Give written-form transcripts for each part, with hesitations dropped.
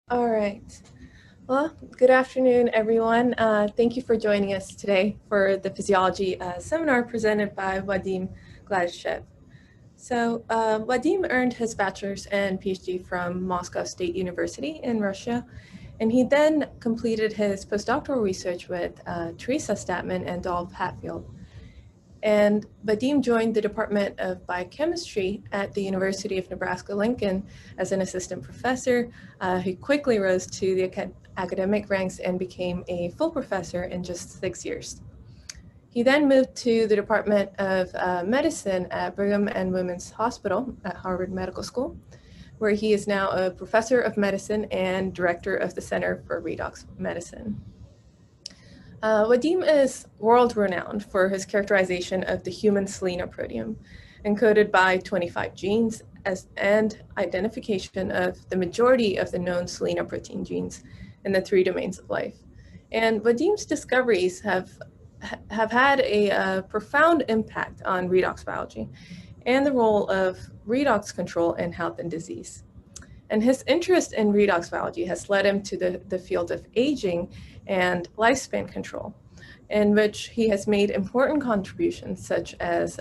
All right. Well, good afternoon, everyone. Thank you for joining us today for the physiology seminar presented by Vadim Gladyshev. So, Vadim earned his bachelor's and Ph.D. from Moscow State University in Russia, and he then completed his postdoctoral research with Teresa Statman and Dolph Hatfield. And Vadim joined the Department of Biochemistry at the University of Nebraska-Lincoln as an assistant professor. He quickly rose to the academic ranks and became a full professor in just 6 years. He then moved to the Department of Medicine at Brigham and Women's Hospital at Harvard Medical School, where he is now a professor of medicine and director of the Center for Redox Medicine. Vadim is world-renowned for his characterization of the human selenoprotein, encoded by 25 genes, and identification of the majority of the known selenoprotein genes in the 3 domains of life. And Vadim's discoveries have had a profound impact on redox biology and the role of redox control in health and disease. And his interest in redox biology has led him to the field of aging and lifespan control, in which he has made important contributions such as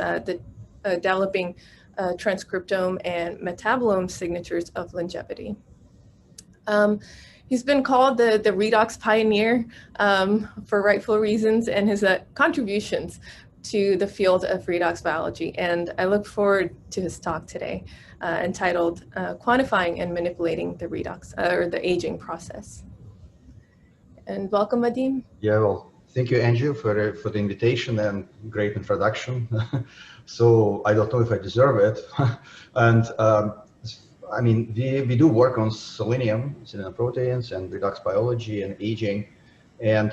developing transcriptome and metabolome signatures of longevity. He's been called the redox pioneer for rightful reasons, and his contributions to the field of redox biology. And I look forward to his talk today, entitled Quantifying and Manipulating the Redox or the Aging Process. And welcome, Vadim. Yeah, well, thank you, Anju, for the invitation and great introduction. So I don't know if I deserve it. And I mean, we do work on selenium proteins and redox biology and aging. And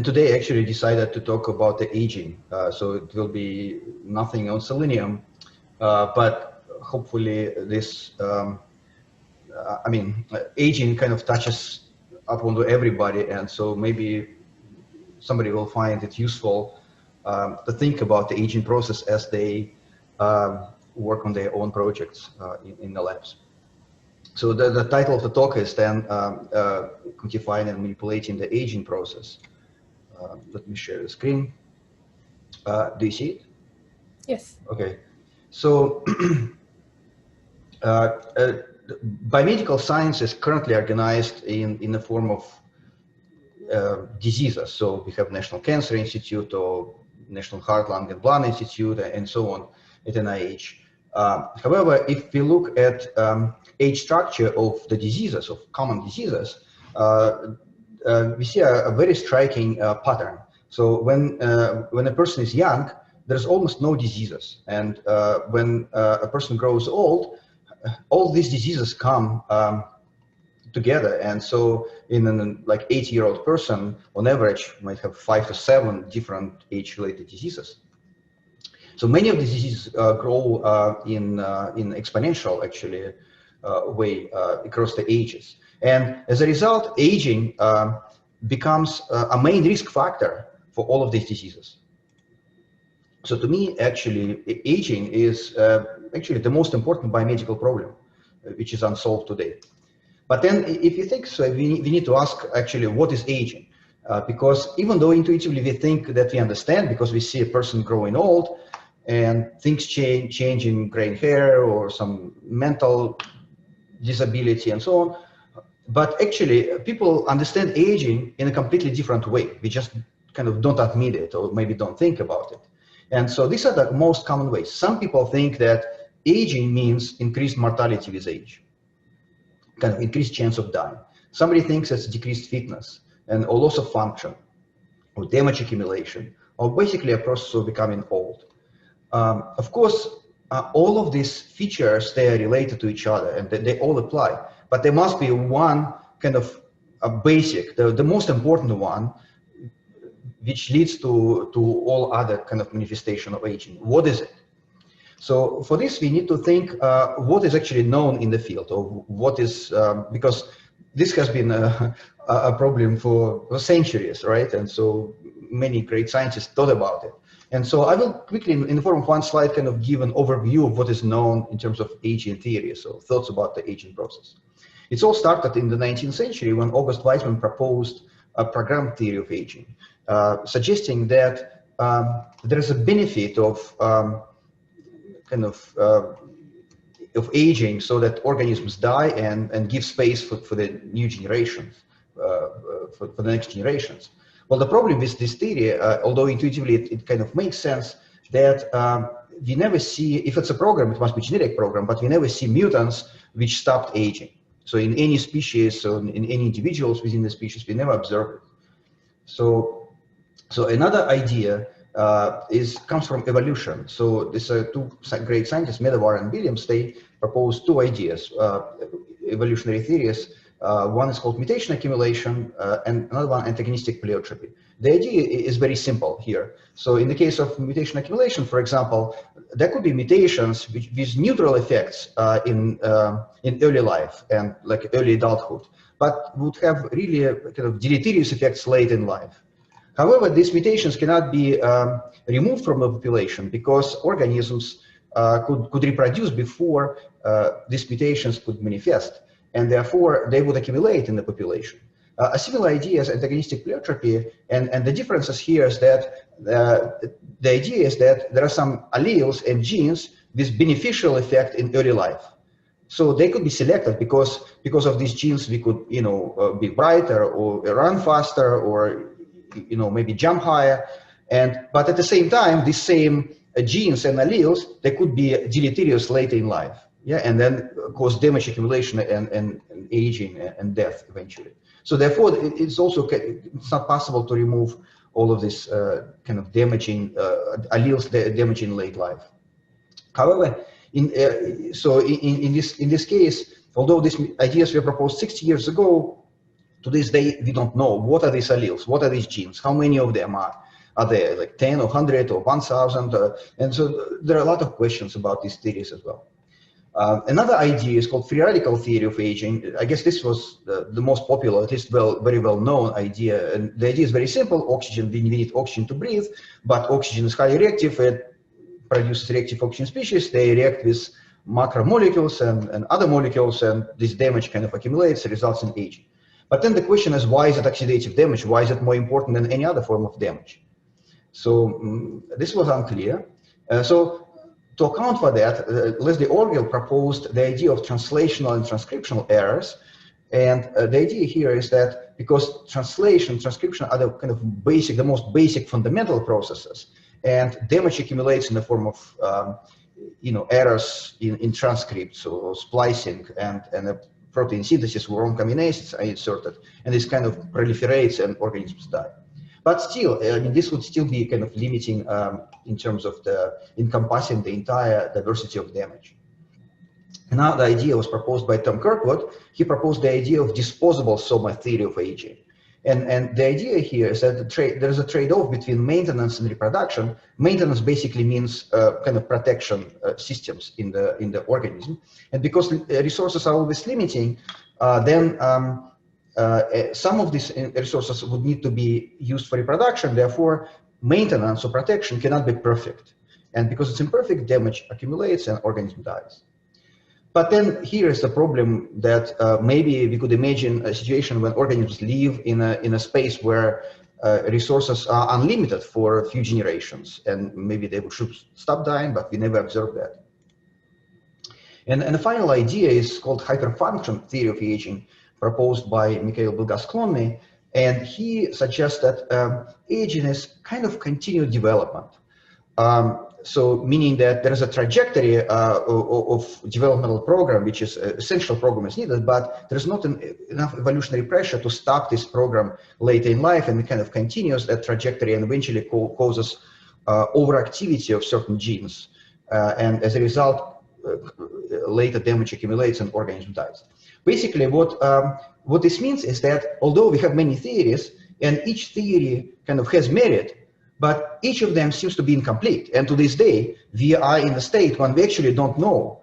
today I actually decided to talk about the aging. So it will be nothing on selenium, but hopefully this, I mean, aging kind of touches up onto everybody, and so maybe somebody will find it useful to think about the aging process as they work on their own projects in the labs. So the title of the talk is then Quantifying and Manipulating the Aging Process. Let me share the screen. Do you see it? Yes. Okay. So biomedical science is currently organized in the form of diseases. So we have National Cancer Institute or National Heart, Lung, and Blood Institute, and so on at NIH. However, if we look at age structure of the diseases, of common diseases, we see a very striking pattern. So when a person is young, there's almost no diseases. And when a person grows old, all these diseases come together. And so in an like 80-year-old person, on average, might have 5 to 7 different age-related diseases. So many of these diseases grow in exponential, actually, way across the ages. And as a result, aging becomes a main risk factor for all of these diseases. So to me, actually, aging is actually the most important biomedical problem, which is unsolved today. But then if you think so, we need to ask actually, what is aging? Because even though intuitively we think that we understand, because we see a person growing old and things change in gray hair or some mental disability and so on, but actually people understand aging in a completely different way. We just kind of don't admit it, or maybe don't think about it. And so these are the most common ways. Some people think that aging means increased mortality with age, kind of increased chance of dying. Somebody thinks it's decreased fitness and or loss of function or damage accumulation, or basically a process of becoming old. Of course, all of these features, they are related to each other and they all apply, but there must be one kind of a basic, the most important one, which leads to all other kind of manifestation of aging. What is it? So for this, we need to think what is actually known in the field, or what is, because this has been a problem for centuries, right? And so many great scientists thought about it. And so I will quickly, in the form of one slide, kind of give an overview of what is known in terms of aging theory, so thoughts about the aging process. It all started in the 19th century when August Weismann proposed a program theory of aging, suggesting that there is a benefit of of aging so that organisms die and give space for the new generations, for the next generations. Well, the problem with this theory, although intuitively it kind of makes sense, that we never see, if it's a program, it must be a genetic program, but we never see mutants which stopped aging. So in any species, or in any individuals within the species, we never observe it. So another idea comes from evolution. So these two great scientists, Medawar and Williams, they proposed two ideas, evolutionary theories. One is called mutation accumulation, and another one antagonistic pleiotropy. The idea is very simple here. So in the case of mutation accumulation, for example, there could be mutations with neutral effects in early life and like early adulthood, but would have really kind of deleterious effects late in life. However, these mutations cannot be removed from the population because organisms could reproduce before these mutations could manifest, and therefore they would accumulate in the population. A similar idea is antagonistic pleiotropy, and the differences here is that the idea is that there are some alleles and genes with beneficial effect in early life. So they could be selected because of these genes we could, be brighter or run faster or maybe jump higher, but at the same time, these same genes and alleles, they could be deleterious later in life, and then cause damage accumulation and aging and death eventually. So therefore, it's not possible to remove all of this kind of damaging alleles damaging late life. However, in this case, although these ideas were proposed 60 years ago, to this day, we don't know what are these alleles, what are these genes, how many of them are there, like 10 or 100 or 1,000, and so there are a lot of questions about these theories as well. Another idea is called free radical theory of aging. I guess this was the most popular, at least very well known idea, and the idea is very simple. Oxygen, we need oxygen to breathe, but oxygen is highly reactive, it produces reactive oxygen species, they react with macromolecules and other molecules, and this damage kind of accumulates, results in aging. But then the question is, why is it oxidative damage? Why is it more important than any other form of damage? So this was unclear. So to account for that, Leslie Orville proposed the idea of translational and transcriptional errors. And the idea here is that because translation, transcription are the kind of the most basic fundamental processes, and damage accumulates in the form of errors in transcripts or splicing and protein synthesis where wrong amino acids are inserted, and this kind of proliferates and organisms die. But still, this would still be kind of limiting in terms of encompassing the entire diversity of damage. And now the idea was proposed by Tom Kirkwood. He proposed the idea of disposable soma theory of aging. And the idea here is that there is a trade-off between maintenance and reproduction. Maintenance basically means kind of protection systems in the organism. And because resources are always limiting, then some of these resources would need to be used for reproduction. Therefore, maintenance or protection cannot be perfect. And because it's imperfect, damage accumulates and organism dies. But then here is the problem that maybe we could imagine a situation when organisms live in a space where resources are unlimited for a few generations, and maybe they should stop dying, but we never observe that. And the final idea is called hyperfunction theory of aging, proposed by Mikhail Bulgasklonny, and he suggests that aging is kind of continued development. So meaning that there is a trajectory of developmental program, which is essential program is needed, but there's not enough evolutionary pressure to stop this program later in life, and it kind of continues that trajectory and eventually causes overactivity of certain genes. And as a result, later damage accumulates and organism dies. Basically, what this means is that although we have many theories, and each theory kind of has merit, but each of them seems to be incomplete. And to this day, we are in a state when we actually don't know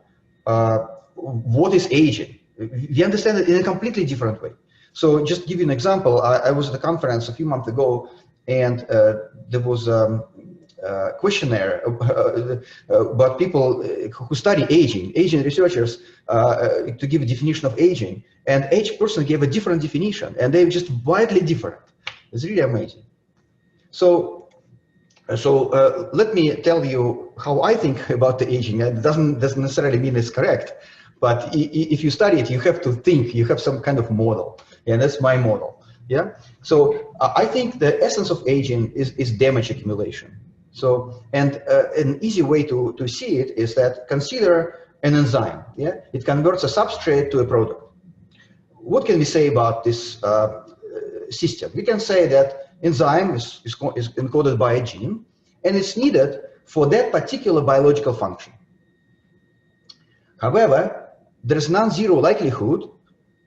what is aging. We understand it in a completely different way. So just to give you an example, I was at a conference a few months ago, and there was questionnaire about people who study aging researchers, to give a definition of aging, and each person gave a different definition, and they're just widely different. It's really amazing. So let me tell you how I think about the aging. It doesn't necessarily mean it's correct, but if you study it, you have to think, you have some kind of model, and that's my model. Yeah. So I think the essence of aging is damage accumulation. So, and an easy way to see it is that consider an enzyme. Yeah, it converts a substrate to a product. What can we say about this system? We can say that enzyme is encoded by a gene, and it's needed for that particular biological function. However, there is non-zero likelihood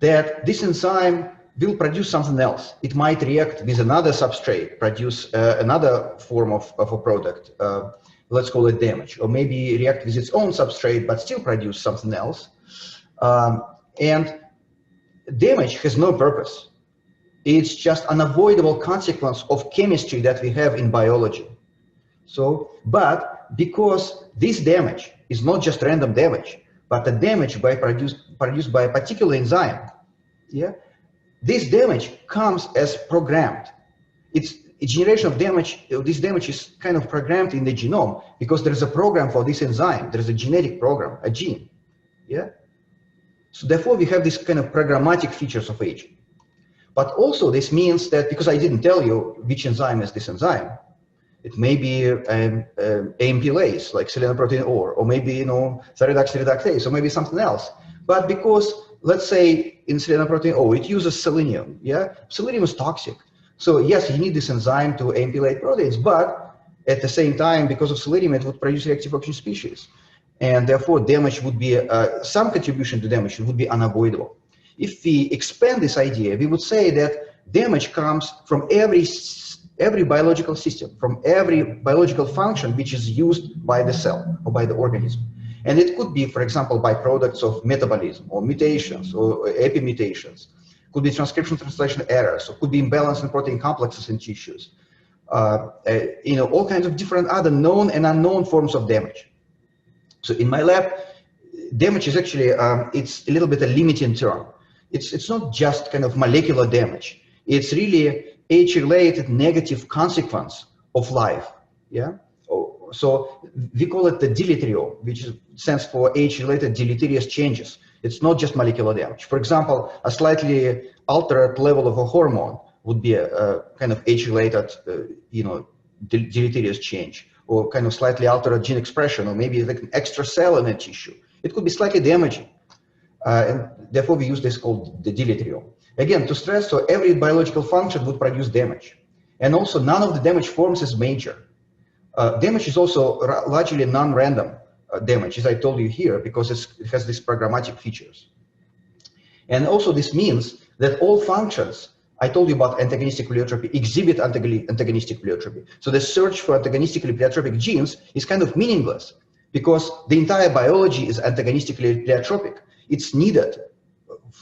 that this enzyme will produce something else. It might react with another substrate, produce another form of a product, let's call it damage, or maybe react with its own substrate, but still produce something else. And damage has no purpose. It's just an unavoidable consequence of chemistry that we have in biology. So, but because this damage is not just random damage, but the damage produced by a particular enzyme, yeah, this damage comes as programmed. It's a generation of damage. This damage is kind of programmed in the genome because there is a program for this enzyme. There is a genetic program, a gene. Yeah. So therefore, we have this kind of programmatic features of aging. But also, this means that because I didn't tell you which enzyme is this enzyme, it may be AMPlase, like selenoprotein or maybe thyrodoxyreductase, or maybe something else. But because, let's say, in selenoprotein O, it uses selenium. Yeah, selenium is toxic. So yes, you need this enzyme to AMPlate proteins, but at the same time, because of selenium, it would produce reactive oxygen species, and therefore damage would be some contribution to damage would be unavoidable. If we expand this idea, we would say that damage comes from every biological system, from every biological function which is used by the cell or by the organism. And it could be, for example, byproducts of metabolism or mutations or epimutations. Could be transcription translation errors, or could be imbalance in protein complexes in tissues. All kinds of different other known and unknown forms of damage. So in my lab, damage is actually, it's a little bit a limiting term. It's not just kind of molecular damage. It's really age-related negative consequence of life. Yeah. So we call it the deleterio, which stands for age-related deleterious changes. It's not just molecular damage. For example, a slightly altered level of a hormone would be a kind of age-related, deleterious change, or kind of slightly altered gene expression, or maybe like an extra cell in a tissue. It could be slightly damaging. And therefore, we use this called the deleterio. Again, to stress, so every biological function would produce damage. And also, none of the damage forms is major. Damage is also largely non-random damage, as I told you here, because it has these programmatic features. And also, this means that all functions, I told you about antagonistic pleiotropy, exhibit antagonistic pleiotropy. So the search for antagonistically pleiotropic genes is kind of meaningless, because the entire biology is antagonistically pleiotropic. It's needed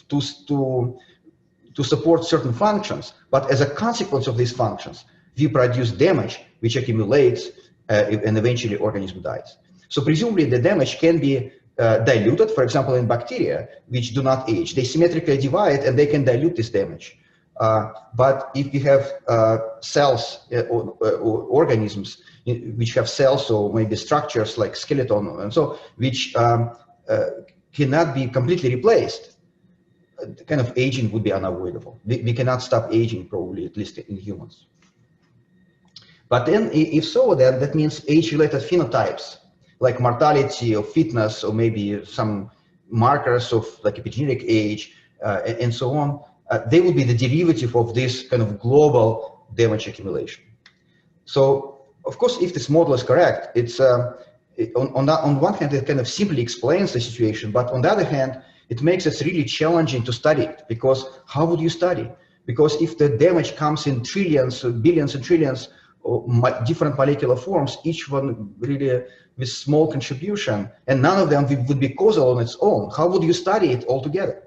to support certain functions, but as a consequence of these functions, we produce damage which accumulates and eventually organism dies. So presumably the damage can be diluted, for example, in bacteria, which do not age. They symmetrically divide and they can dilute this damage. But if you have cells or organisms which have cells or maybe structures like skeleton and so, which cannot be completely replaced, kind of aging would be unavoidable. We cannot stop aging, probably, at least in humans. But then, if so, then that means age-related phenotypes, like mortality or fitness, or maybe some markers of like epigenetic age, and so on, they will be the derivative of this kind of global damage accumulation. So, of course, if this model is correct, it's on one hand, it kind of simply explains the situation, but on the other hand, it makes it really challenging to study it, because how would you study? Because if the damage comes in trillions, billions and trillions of different molecular forms, each one really with small contribution, and none of them would be causal on its own, how would you study it altogether?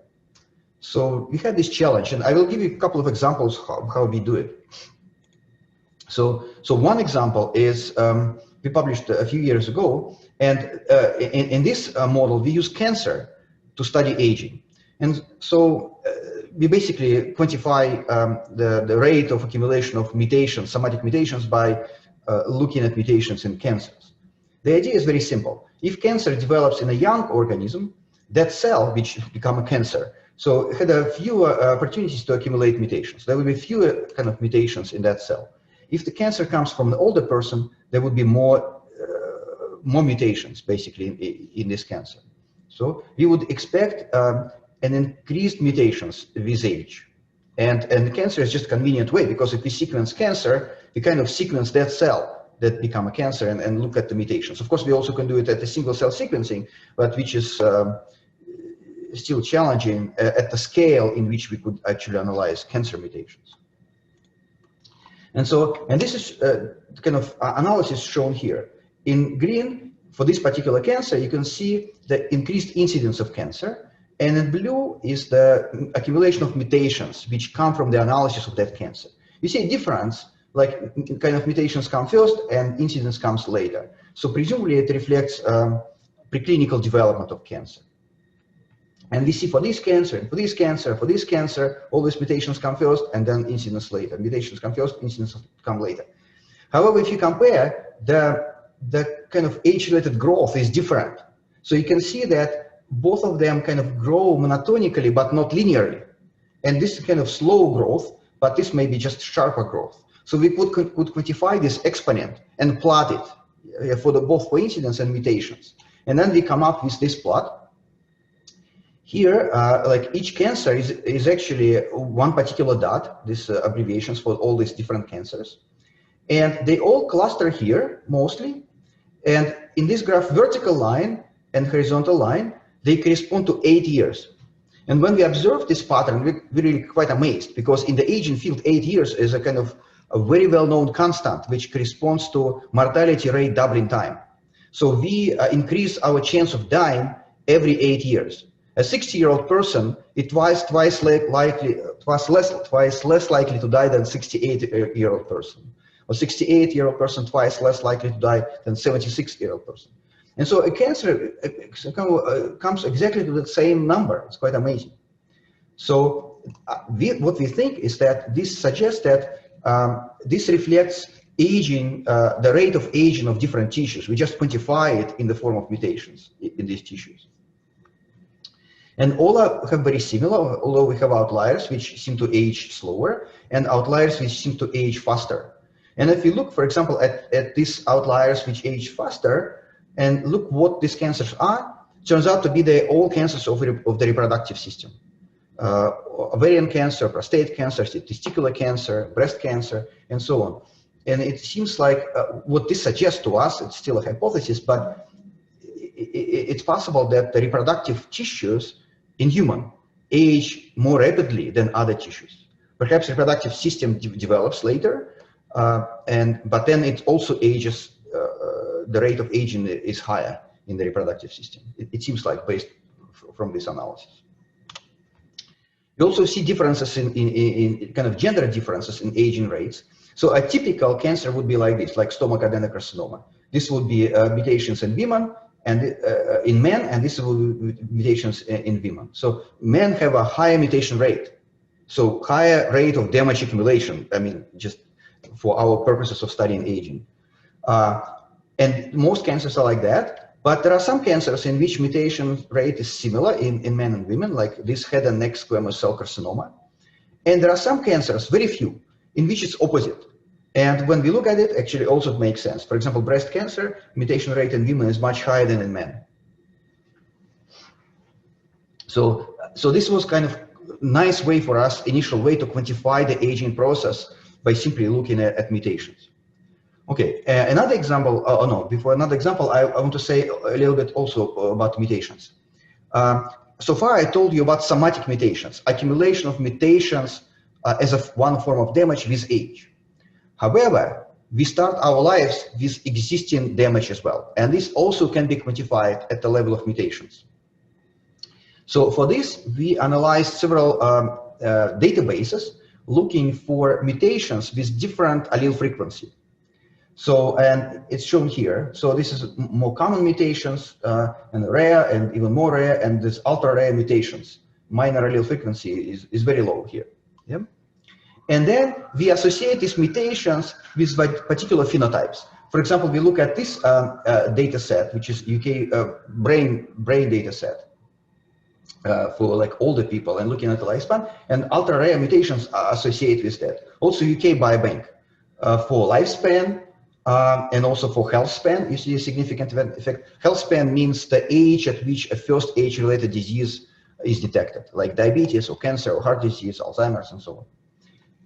So we had this challenge, and I will give you a couple of examples how we do it. So one example is we published a few years ago, and in this model we use cancer to study aging. And so we basically quantify the rate of accumulation of mutations, somatic mutations, by looking at mutations in cancers. The idea is very simple. If cancer develops in a young organism, that cell, which become a cancer, so it had a few opportunities to accumulate mutations. There will be fewer kind of mutations in that cell. If the cancer comes from an older person, there would be more mutations, basically, in this cancer. So we would expect an increased mutations with age. And cancer is just a convenient way, because if we sequence cancer, we kind of sequence that cell that become a cancer and look at the mutations. Of course, we also can do it at the single cell sequencing, but which is still challenging at the scale in which we could actually analyze cancer mutations. And this is kind of analysis shown here. In green, for this particular cancer, you can see the increased incidence of cancer, and in blue is the accumulation of mutations which come from the analysis of that cancer. You see a difference, like kind of mutations come first and incidence comes later. So presumably it reflects preclinical development of cancer. And we see for this cancer, and for this cancer, for this cancer, all these mutations come first and then incidence later. Mutations come first, incidence come later. However, if you compare, the kind of age-related growth is different. So you can see that both of them kind of grow monotonically, but not linearly. And this is kind of slow growth, but this may be just sharper growth. So we could quantify this exponent and plot it for both coincidence and mutations. And then we come up with this plot. Here, like each cancer is actually one particular dot, these abbreviations for all these different cancers. And they all cluster here, mostly. And in this graph, vertical line and horizontal line, they correspond to 8 years. And when we observe this pattern, we're really quite amazed, because in the aging field, 8 years is a kind of a very well-known constant, which corresponds to mortality rate doubling time. So we increase our chance of dying every 8 years. A 60-year-old person is twice less likely to die than a 68-year-old person. A 68-year-old person twice less likely to die than a 76-year-old person. And so a cancer comes exactly to the same number. It's quite amazing. So what we think is that this suggests that this reflects aging, the rate of aging of different tissues. We just quantify it in the form of mutations in these tissues. And all have very similar, although we have outliers which seem to age slower and outliers which seem to age faster. And if you look, for example, at these outliers which age faster and look what these cancers are, turns out to be all cancers of the reproductive system. Ovarian cancer, prostate cancer, testicular cancer, breast cancer, and so on. And it seems like what this suggests to us, it's still a hypothesis, but it's possible that the reproductive tissues in human age more rapidly than other tissues. Perhaps reproductive system develops later, but then it also ages, the rate of aging is higher in the reproductive system. It seems like, based from this analysis. You also see differences in kind of gender differences in aging rates. So a typical cancer would be like this, like stomach adenocarcinoma. This would be mutations in women and in men, and this would be mutations in women. So men have a higher mutation rate, so higher rate of damage accumulation. I mean, just for our purposes of studying aging. And most cancers are like that, but there are some cancers in which mutation rate is similar in men and women, like this head and neck squamous cell carcinoma. And there are some cancers, very few, in which it's opposite. And when we look at it, actually also it makes sense. For example, breast cancer, mutation rate in women is much higher than in men. So this was kind of nice way for us, initial way to quantify the aging process by simply looking at mutations. Okay, another example, before another example, I want to say a little bit also about mutations. So far I told you about somatic mutations, accumulation of mutations as one form of damage with age. However, we start our lives with existing damage as well, and this also can be quantified at the level of mutations. So for this, we analyzed several databases looking for mutations with different allele frequency. So, and it's shown here. So this is more common mutations and rare and even more rare, and this ultra rare mutations. Minor allele frequency is very low here. Yeah? And then we associate these mutations with particular phenotypes. For example, we look at this data set, which is UK brain data set for like older people, and looking at the lifespan, and ultra rare mutations are associated with that. Also UK Biobank for lifespan and also for health span, you see a significant effect. Health span means the age at which a first age-related disease is detected, like diabetes or cancer or heart disease, Alzheimer's, and so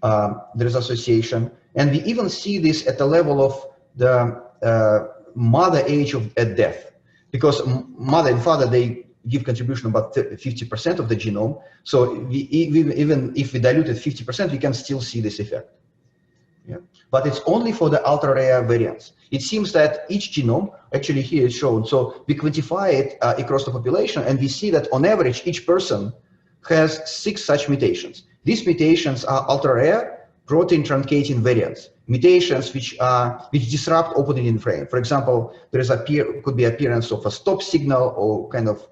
on. There is association, and we even see this at the level of the mother age at death, because mother and father, they give contribution about 50% of the genome. So even if we diluted 50%, we can still see this effect. Yeah. But it's only for the ultra rare variants. It seems that each genome, actually here is shown, so we quantify it across the population, and we see that on average, each person has 6 such mutations. These mutations are ultra rare protein truncating variants, mutations which disrupt opening in frame. For example, there is could be appearance of a stop signal, or kind of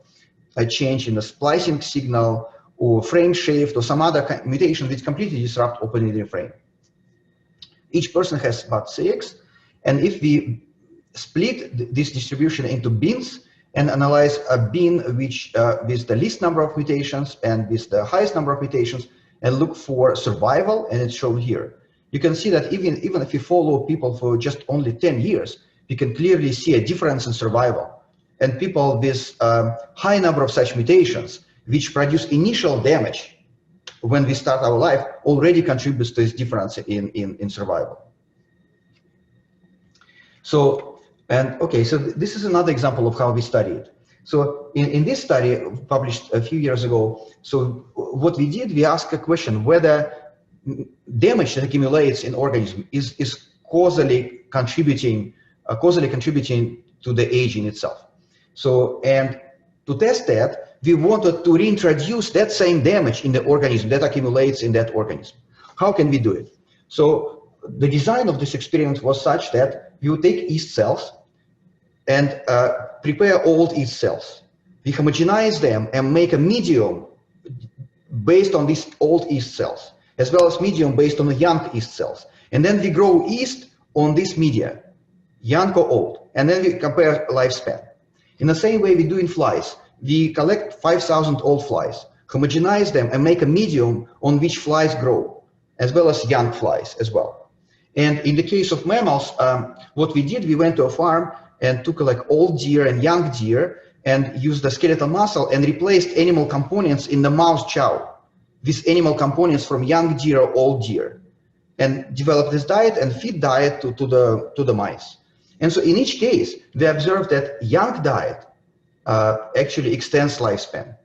a change in the splicing signal, or frame shift, or some other mutation which completely disrupt opening in frame. Each person has about 6, and if we split this distribution into bins and analyze a bin which with the least number of mutations and with the highest number of mutations, and look for survival, and it's shown here, you can see that even if you follow people for just only 10 years, you can clearly see a difference in survival. And people with high number of such mutations, which produce initial damage when we start our life, already contributes to this difference in survival. So, and okay, so this is another example of how we study it. So in this study published a few years ago, so what we did, we asked a question whether damage that accumulates in organism is causally contributing to the aging itself. So, and to test that, we wanted to reintroduce that same damage in the organism that accumulates in that organism. How can we do it? So the design of this experiment was such that we would take yeast cells and prepare old yeast cells. We homogenize them and make a medium based on these old yeast cells, as well as medium based on the young yeast cells. And then we grow yeast on this media, young or old, and then we compare lifespan. In the same way we do in flies. We collect 5,000 old flies, homogenize them, and make a medium on which flies grow, as well as young flies as well. And in the case of mammals, what we did, we went to a farm and took like old deer and young deer and used the skeletal muscle and replaced animal components in the mouse chow with animal components from young deer or old deer, and developed this diet and feed diet to the mice. And so in each case, we observed that young diet actually extends lifespan.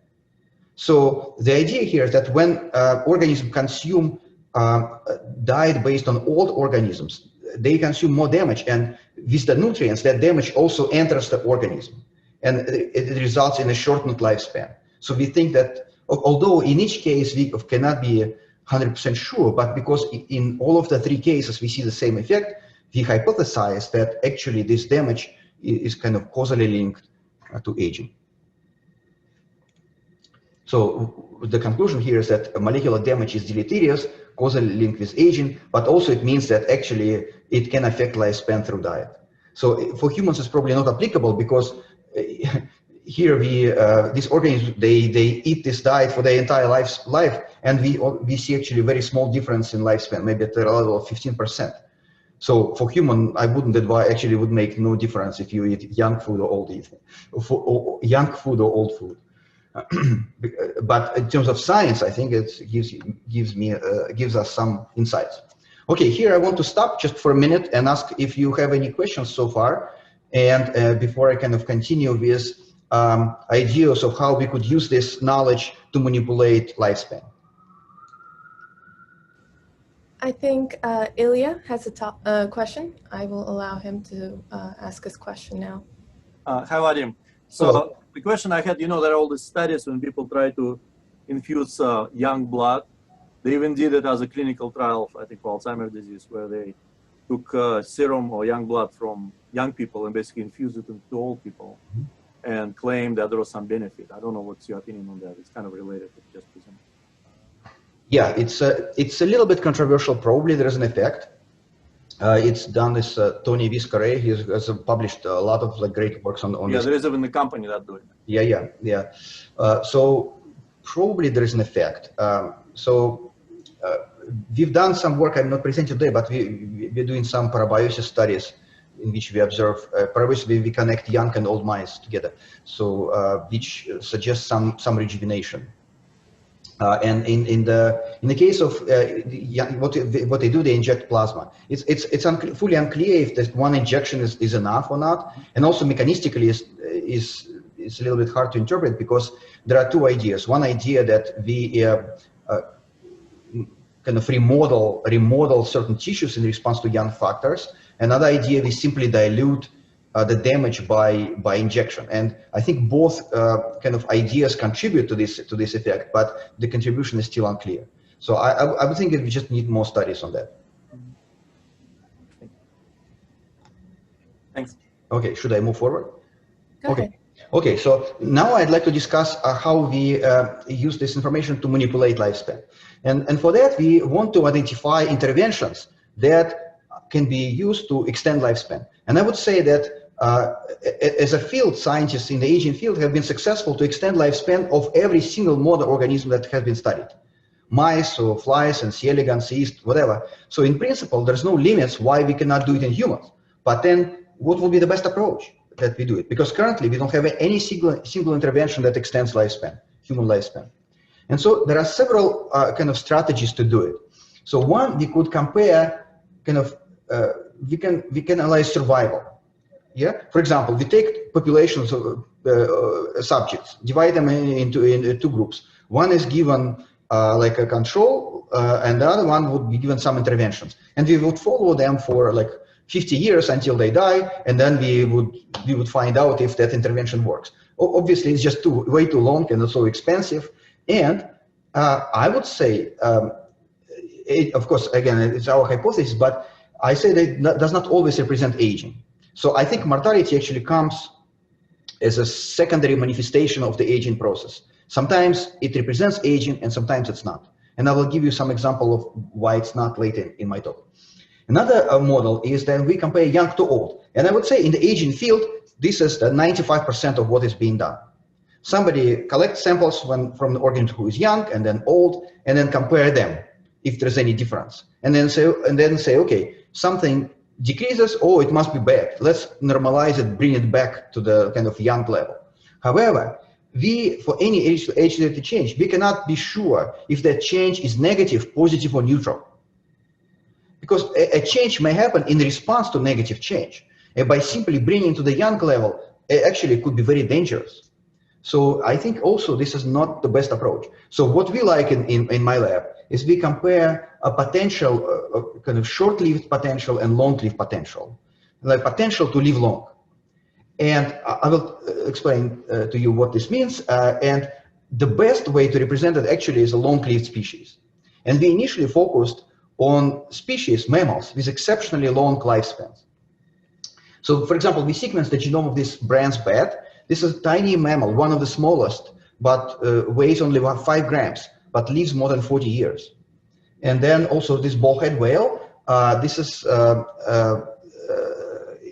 So the idea here is that when organisms consume diet based on old organisms, they consume more damage, and with the nutrients, that damage also enters the organism, and it results in a shortened lifespan. So we think that, although in each case we cannot be 100% sure, but because in all of the 3 cases we see the same effect, we hypothesize that actually this damage is kind of causally linked to aging. So the conclusion here is that molecular damage is deleterious, causally linked with aging, but also it means that actually it can affect lifespan through diet. So for humans it's probably not applicable, because here these organisms, they eat this diet for their entire life, and we see actually a very small difference in lifespan, maybe at the level of 15%. So for human, I wouldn't advise, actually would make no difference if you eat young food or old food. But in terms of science, I think it gives us some insights. Okay, here I want to stop just for a minute and ask if you have any questions so far, and before I kind of continue with ideas of how we could use this knowledge to manipulate lifespan. I think Ilya has a question. I will allow him to ask his question now. Hi, Vadim. So hello. The question I had, there are all these studies when people try to infuse young blood They even did it as a clinical trial, I think, for Alzheimer's disease, where they took serum or young blood from young people and basically infused it into old people and claimed that there was some benefit. I don't know what's your opinion on that. It's kind of related to just presented. Yeah, it's a little bit controversial. Probably there is an effect. It's done this Tony Viscare. He has published a lot of great works on Yeah, this. there is even a company that doing it. Yeah. So probably there is an effect. We've done some work. I'm not presenting today, but we're doing some parabiosis studies in which we observe parabiosis. We connect young and old mice together, so which suggests some rejuvenation. And in the case of what they do, they inject plasma. It's fully unclear if that one injection is enough or not, and also mechanistically is a little bit hard to interpret because there are two ideas. One idea that we kind of remodel certain tissues in response to young factors. Another idea, we simply dilute the damage by injection, and I think both kind of ideas contribute to this effect, but the contribution is still unclear. So I would think that we just need more studies on that. Thanks. Okay, should I move forward? Go ahead. Okay, so now I'd like to discuss how we use this information to manipulate lifespan. And for that, we want to identify interventions that can be used to extend lifespan. And I would say that as a field, scientists in the aging field have been successful to extend lifespan of every single model organism that has been studied. Mice or flies and C. elegans, yeast, whatever. So in principle, there's no limits why we cannot do it in humans. But then what would be the best approach that we do it? Because currently we don't have any single intervention that extends lifespan, human lifespan. And so there are several kind of strategies to do it. So one, we could compare kind of, we can analyze survival. Yeah. For example, we take populations of subjects, divide them into two groups. One is given like a control, and the other one would be given some interventions, and we would follow them for like 50 years until they die, and then we would find out if that intervention works. Obviously, it's just way too long and so expensive. And I would say, of course, again, it's our hypothesis, but I say that it does not always represent aging. So I think mortality actually comes as a secondary manifestation of the aging process. Sometimes it represents aging and sometimes it's not. And I will give you some example of why it's not later in my talk. Another model is that we compare young to old. And I would say in the aging field, this is the 95% of what is being done. Somebody collects samples from the organism who is young and then old, and then compare them if there's any difference. And then say, okay, something decreases, oh, it must be bad. Let's normalize it, bring it back to the kind of young level. However, for any age-related change, we cannot be sure if that change is negative, positive, or neutral. Because a change may happen in response to negative change. And by simply bringing to the young level, actually it could be very dangerous. So I think also this is not the best approach. So what we like in my lab is we compare a potential, kind of short-lived potential and long-lived potential, like potential to live long. And I will explain to you what this means. And the best way to represent it actually is a long-lived species. And we initially focused on species, mammals, with exceptionally long lifespans. So for example, we sequenced the genome of this Brand's bat. This is a tiny mammal, one of the smallest, but weighs only about 5 grams, but lives more than 40 years. And then also this bowhead whale, this is,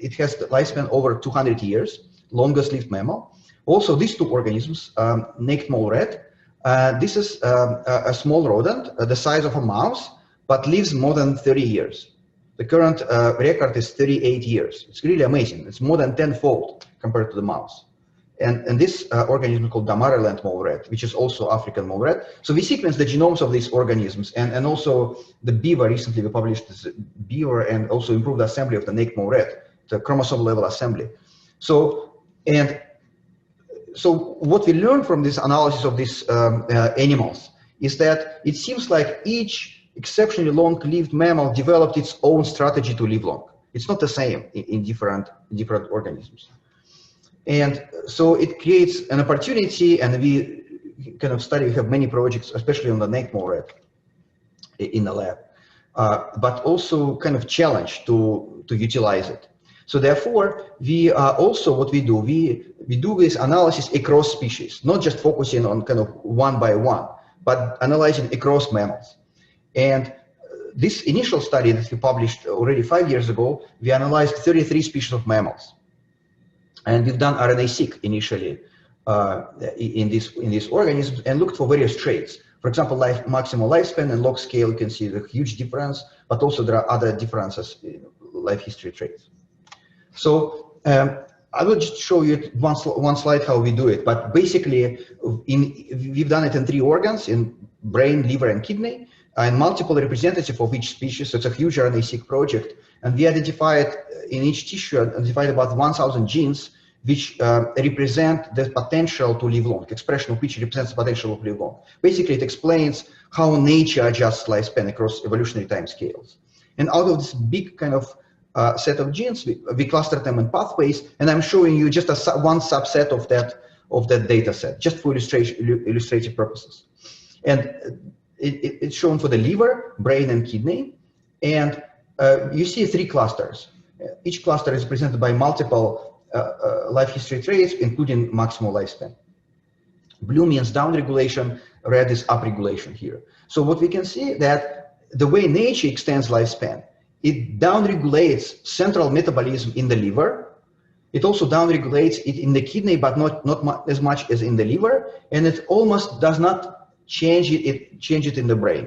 it has the lifespan over 200 years, longest lived mammal. Also these two organisms, naked mole rat, this is a small rodent, the size of a mouse, but lives more than 30 years. The current record is 38 years. It's really amazing. It's more than 10-fold compared to the mouse. And this organism called Damaraland mole rat, which is also African mole rat. So we sequenced the genomes of these organisms, and also the beaver. Recently we published this beaver and also improved assembly of the naked mole rat, the chromosome level assembly. So what we learned from this analysis of these animals is that it seems like each exceptionally long-lived mammal developed its own strategy to live long. It's not the same in different organisms. And so it creates an opportunity, and we kind of study, we have many projects, especially on the naked mole rat. in the lab, but also kind of challenge to utilize it. So therefore, we also what we do, we do this analysis across species, not just focusing on kind of one by one, but analyzing across mammals. And this initial study that we published already 5 years ago, we analyzed 33 species of mammals. And we've done RNA-seq initially in these organisms and looked for various traits. For example, maximal lifespan and log scale, you can see the huge difference, but also there are other differences in life history traits. So I will just show you one slide how we do it. But basically, we've done it in 3 organs, in brain, liver, and kidney, and multiple representatives of each species. So it's a huge RNA-seq project. And we identified in each tissue, identified about 1,000 genes, which represent the potential to live long, expression of which represents the potential to live long. Basically, it explains how nature adjusts lifespan across evolutionary time scales. And out of this big kind of set of genes, we clustered them in pathways, and I'm showing you just one subset of that data set, just for illustrative purposes. And it's shown for the liver, brain, and kidney. And you see 3 clusters. Each cluster is represented by multiple life history traits, including maximal lifespan. Blue means downregulation, red is upregulation here. So what we can see that the way nature extends lifespan, it downregulates central metabolism in the liver. It also downregulates it in the kidney, but not as much as in the liver, and it almost does not change it in the brain.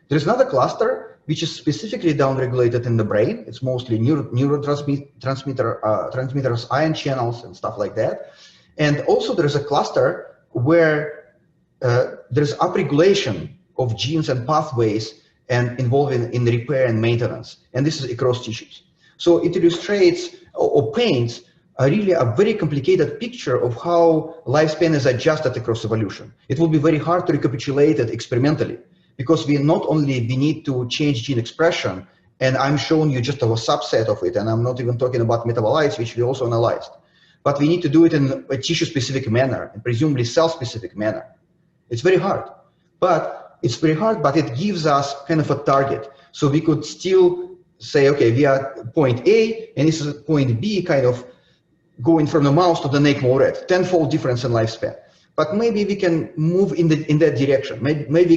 There's another cluster which is specifically downregulated in the brain. It's mostly neurotransmitters, ion channels, and stuff like that. And also there's a cluster where there's upregulation of genes and pathways and involving in repair and maintenance. And this is across tissues. So it illustrates or paints really a very complicated picture of how lifespan is adjusted across evolution. It will be very hard to recapitulate it experimentally, because we need to change gene expression, and I'm showing you just a subset of it, and I'm not even talking about metabolites, which we also analyzed. But we need to do it in a tissue-specific manner, and presumably cell-specific manner. It's very hard, but it gives us kind of a target. So we could still say, okay, we are at point A, and this is point B, kind of going from the mouse to the neck more red, 10-fold difference in lifespan. But maybe we can move in that direction. Maybe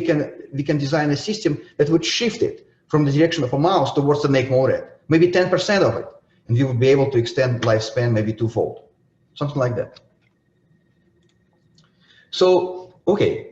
we can design a system that would shift it from the direction of a mouse towards the neck more red, maybe 10% of it, and we would be able to extend lifespan maybe 2-fold, something like that. So, okay,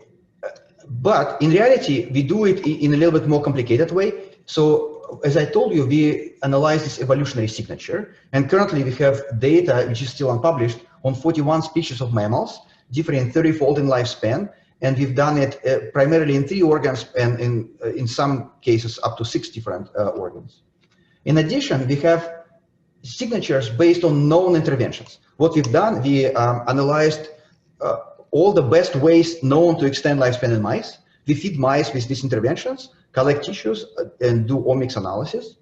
but in reality, we do it in a little bit more complicated way. So, as I told you, we analyze this evolutionary signature, and currently we have data which is still unpublished on 41 species of mammals, differing 30-fold in lifespan, and we've done it primarily in 3 organs, and in some cases up to 6 different organs. In addition, we have signatures based on known interventions. What we've done, we analyzed all the best ways known to extend lifespan in mice. We feed mice with these interventions, collect tissues, and do omics analysis.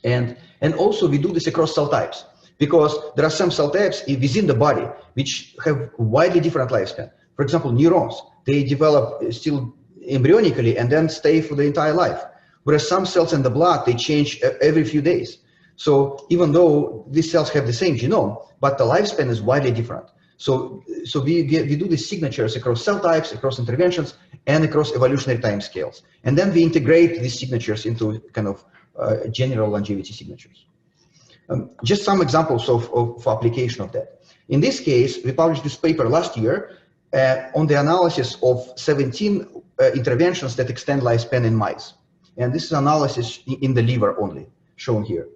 And also we do this across cell types, because there are some cell types within the body which have widely different lifespan. For example, neurons, they develop still embryonically and then stay for the entire life. Whereas some cells in the blood, they change every few days. So even though these cells have the same genome, but the lifespan is widely different. So we do these signatures across cell types, across interventions, and across evolutionary time scales. And then we integrate these signatures into kind of general longevity signatures. Just some examples of application of that. In this case, we published this paper last year on the analysis of 17 interventions that extend lifespan in mice. And this is analysis in the liver only, shown here.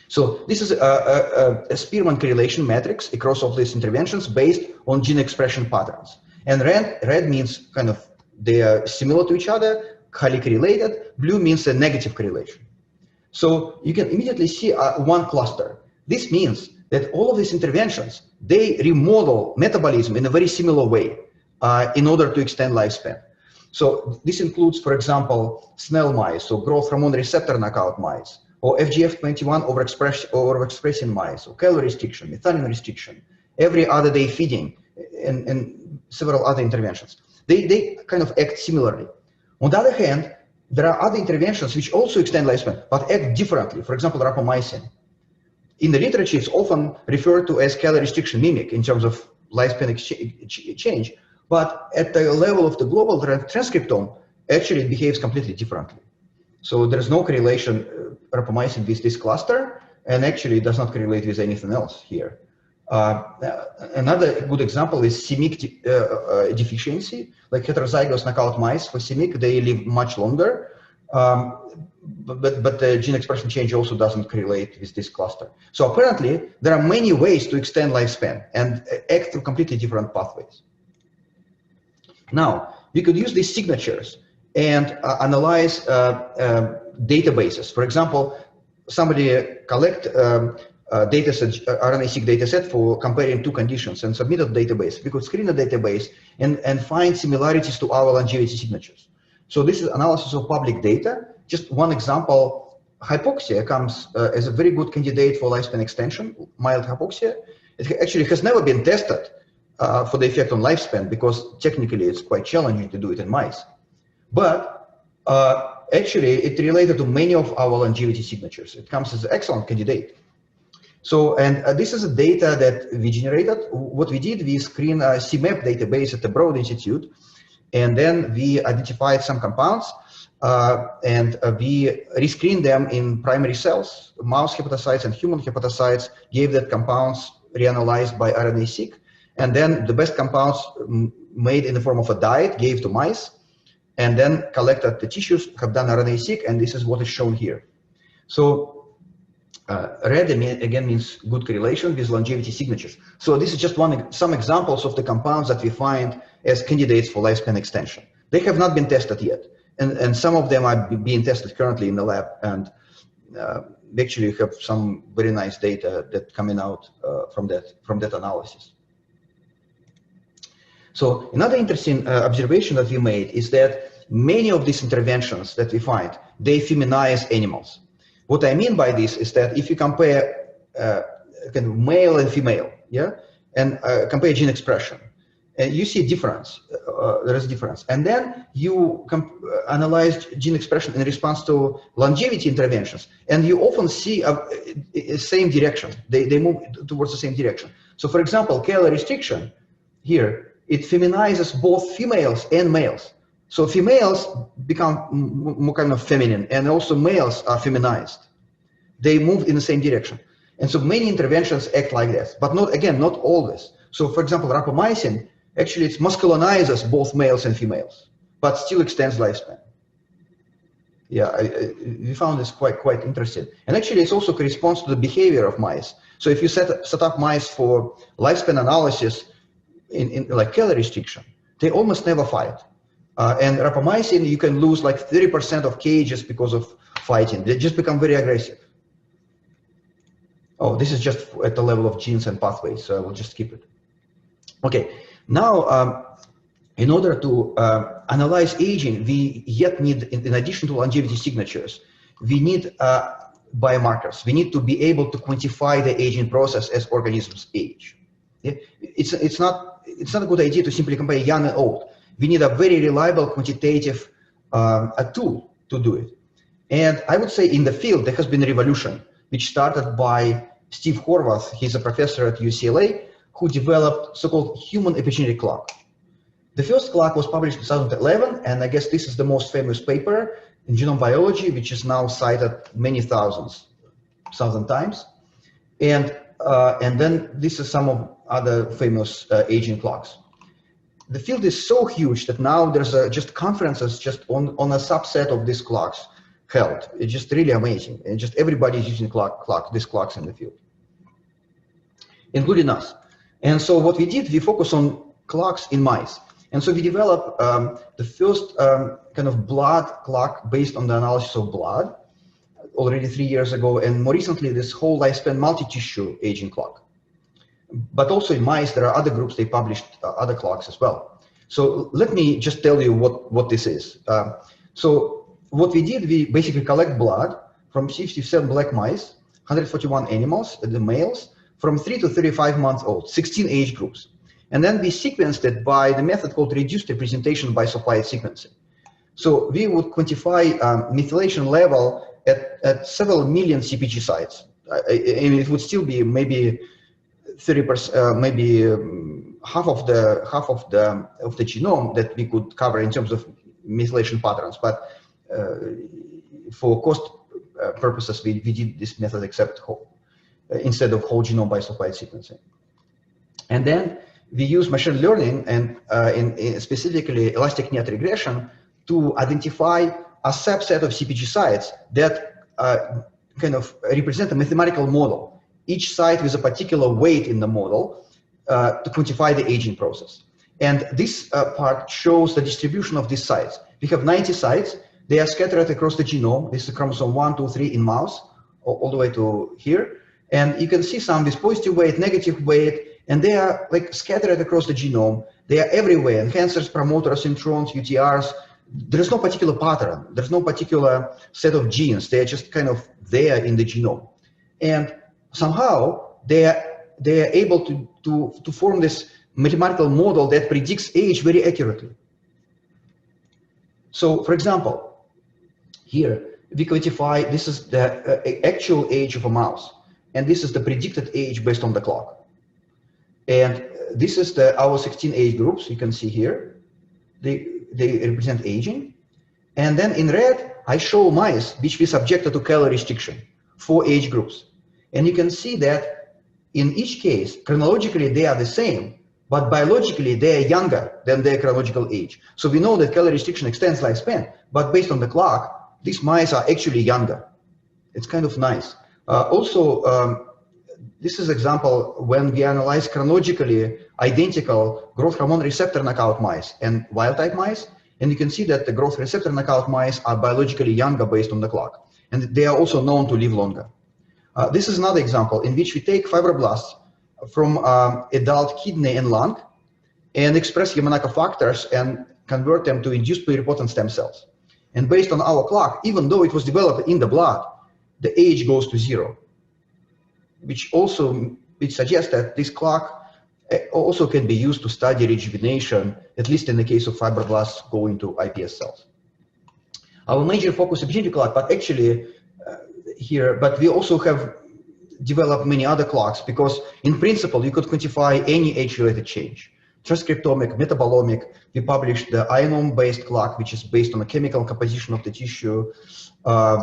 So this is a Spearman correlation matrix across all these interventions based on gene expression patterns. And red means kind of they are similar to each other, highly correlated. Blue means a negative correlation. So you can immediately see one cluster. This means that all of these interventions, they remodel metabolism in a very similar way in order to extend lifespan. So this includes, for example, Snell mice, so growth hormone receptor knockout mice, or FGF21 overexpressing mice, or calorie restriction, methionine restriction, every other day feeding, and several other interventions. They kind of act similarly. On the other hand, there are other interventions which also extend lifespan, but act differently. For example, rapamycin. In the literature, it's often referred to as calorie restriction mimic in terms of lifespan change, but at the level of the global transcriptome, actually it behaves completely differently. So there's no correlation, rapamycin with this cluster, and actually it does not correlate with anything else here. Another good example is CMYC deficiency, like heterozygous knockout mice for CMYC, they live much longer, but the gene expression change also doesn't correlate with this cluster. So apparently there are many ways to extend lifespan and act through completely different pathways. Now, we could use these signatures and analyze databases. For example, somebody collect dataset, RNA-seq dataset for comparing two conditions and submit a database. We could screen the database and find similarities to our longevity signatures. So this is analysis of public data. Just one example, hypoxia comes as a very good candidate for lifespan extension, mild hypoxia. It actually has never been tested for the effect on lifespan because technically it's quite challenging to do it in mice. But actually it related to many of our longevity signatures. It comes as an excellent candidate. So, and this is the data that we generated. What we did, we screened a CMAP database at the Broad Institute, and then we identified some compounds, and we rescreened them in primary cells, mouse hepatocytes and human hepatocytes, gave that compounds reanalyzed by RNA-seq, and then the best compounds made in the form of a diet gave to mice, and then collected the tissues, have done RNA-seq, and this is what is shown here. So red again means good correlation with longevity signatures. So this is just some examples of the compounds that we find as candidates for lifespan extension. They have not been tested yet, and some of them are being tested currently in the lab, and we actually have some very nice data that coming out from that analysis. So another interesting observation that we made is that many of these interventions that we find, they feminize animals. What I mean by this is that if you compare kind of male and female, yeah, and compare gene expression, and you see a difference, there is a difference. And then you analyze gene expression in response to longevity interventions, and you often see a same direction. They move towards the same direction. So for example, calorie restriction here, it feminizes both females and males. So females become more kind of feminine, and also males are feminized. They move in the same direction. And so many interventions act like this, but not, again, not always. So for example, rapamycin, actually it masculinizes both males and females, but still extends lifespan. Yeah, we found this quite interesting. And actually it also corresponds to the behavior of mice. So if you set up mice for lifespan analysis in like calorie restriction, they almost never fight. And rapamycin, you can lose like 30% of cages because of fighting. They just become very aggressive. Oh, this is just at the level of genes and pathways, so I will just skip it. Okay, now in order to analyze aging, we yet need, in addition to longevity signatures, we need biomarkers. We need to be able to quantify the aging process as organisms age. Yeah? It's not a good idea to simply compare young and old. We need a very reliable quantitative a tool to do it. And I would say in the field, there has been a revolution, which started by Steve Horvath. He's a professor at UCLA, who developed so-called human epigenetic clock. The first clock was published in 2011, and I guess this is the most famous paper in genome biology, which is now cited many thousand times. And then this is some of other famous aging clocks. The field is so huge that now there's just conferences just on a subset of these clocks held. It's just really amazing, and just everybody is using these clocks in the field, including us. And so what we did, we focus on clocks in mice. And so we developed the first kind of blood clock based on the analysis of blood already 3 years ago, and more recently this whole lifespan multi-tissue aging clock. But also in mice, there are other groups, they published other clocks as well. So let me just tell you what this is. So what we did, we basically collect blood from 57 black mice, 141 animals, the males, from 3 to 35 months old, 16 age groups. And then we sequenced it by the method called reduced representation by supply sequencing. So we would quantify methylation level at several million CpG sites. And it would still be maybe 30%, maybe half of the genome that we could cover in terms of methylation patterns. But for cost purposes, we did this method instead of whole genome bisulfite sequencing. And then we use machine learning and specifically elastic net regression to identify a subset of CpG sites that kind of represent a mathematical model, each site with a particular weight in the model to quantify the aging process. And this part shows the distribution of these sites. We have 90 sites. They are scattered across the genome. This is chromosome 1, 2, 3 in mouse, all the way to here. And you can see some with positive weight, negative weight, and they are like scattered across the genome. They are everywhere, enhancers, promoters, introns, UTRs. There is no particular pattern. There's no particular set of genes. They are just kind of there in the genome. And somehow they are able to form this mathematical model that predicts age very accurately. So for example, here we quantify, this is the actual age of a mouse, and this is the predicted age based on the clock. And this is our 16 age groups. You can see here, they represent aging. And then in red, I show mice which we subjected to calorie restriction for age groups. And you can see that in each case, chronologically, they are the same, but biologically, they are younger than their chronological age. So we know that calorie restriction extends lifespan, but based on the clock, these mice are actually younger. It's kind of nice. This is example when we analyze chronologically identical growth hormone receptor knockout mice and wild type mice. And you can see that the growth receptor knockout mice are biologically younger based on the clock. And they are also known to live longer. This is another example in which we take fibroblasts from adult kidney and lung and express Yamanaka factors and convert them to induced pluripotent stem cells. And based on our clock, even though it was developed in the blood, the age goes to 0, which suggests that this clock also can be used to study rejuvenation, at least in the case of fibroblasts going to iPS cells. Our major focus is epigenetic clock, but actually but we also have developed many other clocks because in principle, you could quantify any age-related change. Transcriptomic, metabolomic, we published the ionome-based clock, which is based on the chemical composition of the tissue.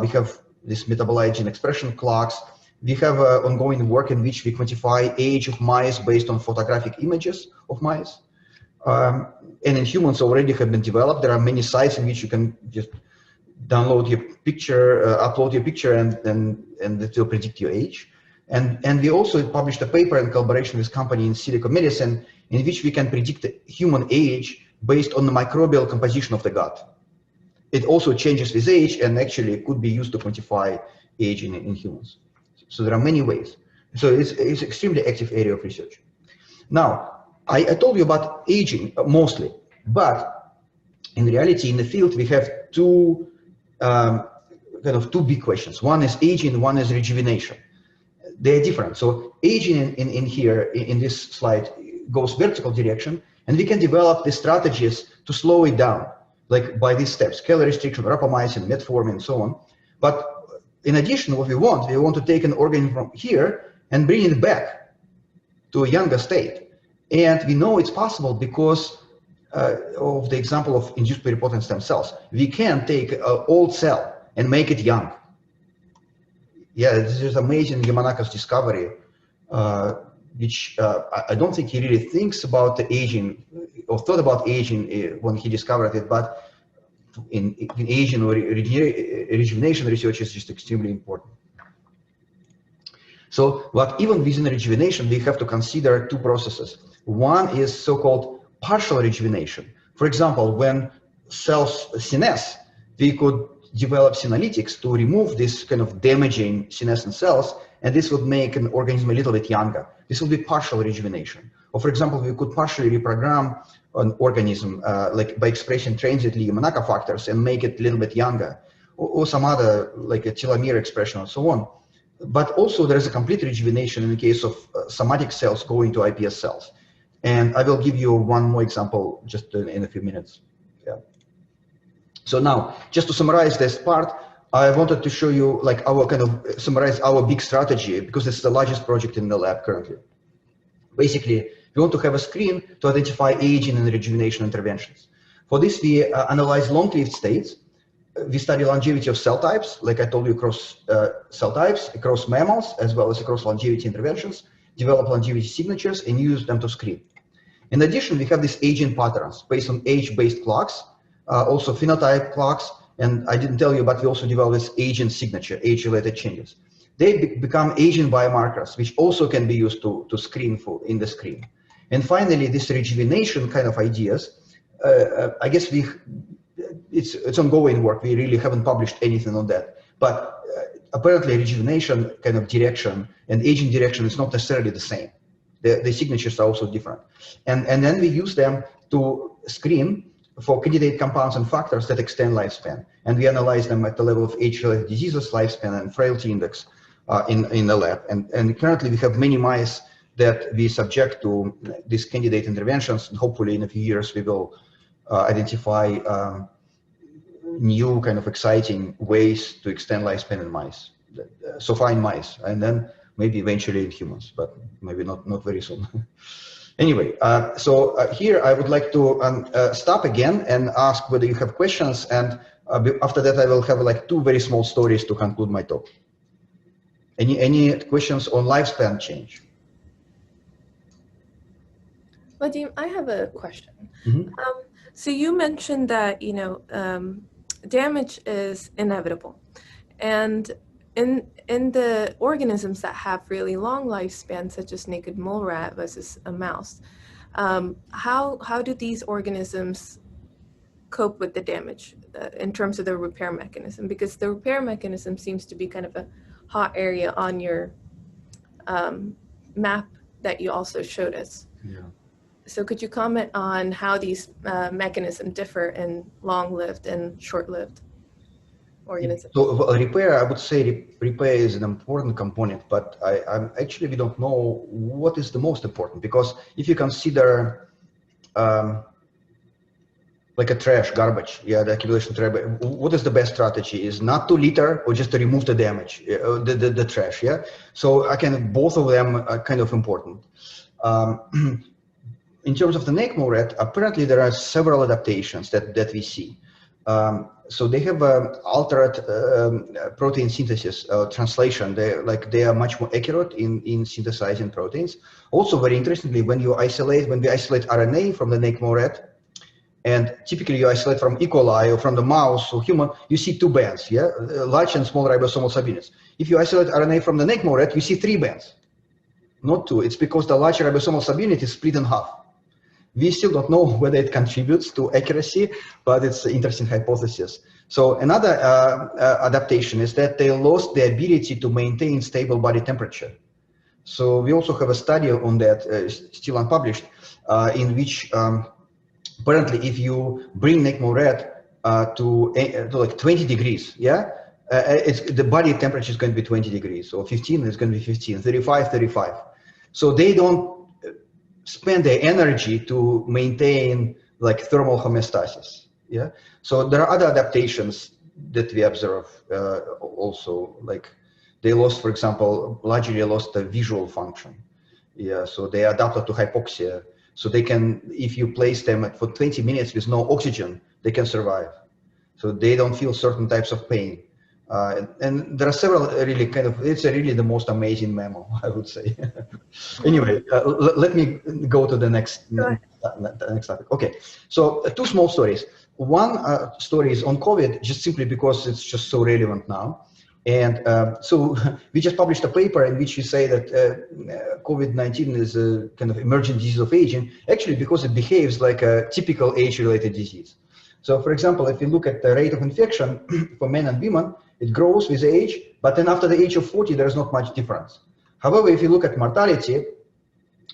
We have this metabolite gene expression clocks. We have ongoing work in which we quantify age of mice based on photographic images of mice. And in humans already have been developed. There are many sites in which you can just download your picture, upload your picture, and it will predict your age. And we also published a paper in collaboration with company in silico medicine in which we can predict the human age based on the microbial composition of the gut. It also changes with age and actually could be used to quantify age in humans. So there are many ways. So it's extremely active area of research. Now, I told you about aging mostly, but in reality, in the field, we have two big questions. One is aging, one is rejuvenation. They're different. So aging in this slide goes vertical direction, and we can develop the strategies to slow it down, like by these steps: calorie restriction, rapamycin, metformin, and so on. But in addition, what we want to take an organism from here and bring it back to a younger state. And we know it's possible because of the example of induced pluripotent stem cells. We can take an old cell and make it young. Yeah, this is amazing Yamanaka's discovery, which I don't think he really thinks about the aging or thought about aging when he discovered it, but in aging or rejuvenation research is just extremely important. So, but even within rejuvenation, we have to consider two processes. One is so-called partial rejuvenation. For example, when cells senesce, we could develop senolytics to remove this kind of damaging senescent cells, and this would make an organism a little bit younger. This would be partial rejuvenation. Or for example, we could partially reprogram an organism like by expressing transiently Yamanaka factors and make it a little bit younger, or some other like a telomere expression and so on. But also there is a complete rejuvenation in the case of somatic cells going to iPS cells. And I will give you one more example just in a few minutes. Yeah. So now, just to summarize this part, I wanted to show you like our kind of summarize our big strategy, because it's the largest project in the lab currently. Basically, we want to have a screen to identify aging and rejuvenation interventions. For this, we analyze long-lived states. We study longevity of cell types, like I told you, across cell types, across mammals, as well as across longevity interventions, develop longevity signatures, and use them to screen. In addition, we have these aging patterns based on age-based clocks, also phenotype clocks, and I didn't tell you, but we also develop this aging signature, age-related changes. They become aging biomarkers, which also can be used to screen for in the screen. And finally, this rejuvenation kind of ideas, I guess it's ongoing work. We really haven't published anything on that. But apparently rejuvenation kind of direction and aging direction is not necessarily the same. The signatures are also different. And then we use them to screen for candidate compounds and factors that extend lifespan. And we analyze them at the level of age-related diseases, lifespan, and frailty index in the lab. And currently we have many mice that we subject to these candidate interventions. And hopefully in a few years we will identify new kind of exciting ways to extend lifespan in mice. So far in mice, and then maybe eventually in humans, but maybe not very soon. Anyway, here I would like to stop again and ask whether you have questions, and after that I will have like 2 very small stories to conclude my talk. Any questions on lifespan change? Vadim, I have a question. Mm-hmm. So you mentioned that, damage is inevitable. And in the organisms that have really long lifespans, such as naked mole rat versus a mouse, how do these organisms cope with the damage in terms of the repair mechanism? Because the repair mechanism seems to be kind of a hot area on your map that you also showed us. Yeah. So could you comment on how these mechanisms differ in long-lived and short-lived organisms? So repair, I would say repair is an important component, but actually we don't know what is the most important, because if you consider like a garbage, the accumulation trash, what is the best strategy? Is not to litter or just to remove the damage, the trash, So both of them are kind of important. In terms of the naked mole rat, apparently there are several adaptations that we see. So they have altered protein synthesis translation. They are much more accurate in synthesizing proteins. Also, very interestingly, when we isolate RNA from the naked mole rat, and typically you isolate from E. coli or from the mouse or human, you see 2 bands, large and small ribosomal subunits. If you isolate RNA from the naked mole rat, you see 3 bands, not 2. It's because the large ribosomal subunit is split in half. We still don't know whether it contributes to accuracy, but it's an interesting hypothesis. So another adaptation is that they lost the ability to maintain stable body temperature. So we also have a study on that, still unpublished, in which apparently if you bring naked mole rat to like 20 degrees, the body temperature is going to be 20 degrees. So 15 is going to be 15, 35, 35. So they don't spend their energy to maintain like thermal homeostasis. So there are other adaptations that we observe also, like they lost, for example, largely lost the visual function. So they adapted to hypoxia. So they can, if you place them for 20 minutes with no oxygen, they can survive. So they don't feel certain types of pain. And there are several really it's really the most amazing mammal, I would say. Anyway, let me go to the next topic. Okay, so 2 small stories. One story is on COVID, just simply because it's just so relevant now. And so we just published a paper in which we say that COVID-19 is a kind of emergent disease of aging, actually because it behaves like a typical age-related disease. So for example, if you look at the rate of infection for men and women, it grows with age, but then after the age of 40, there's not much difference. However, if you look at mortality,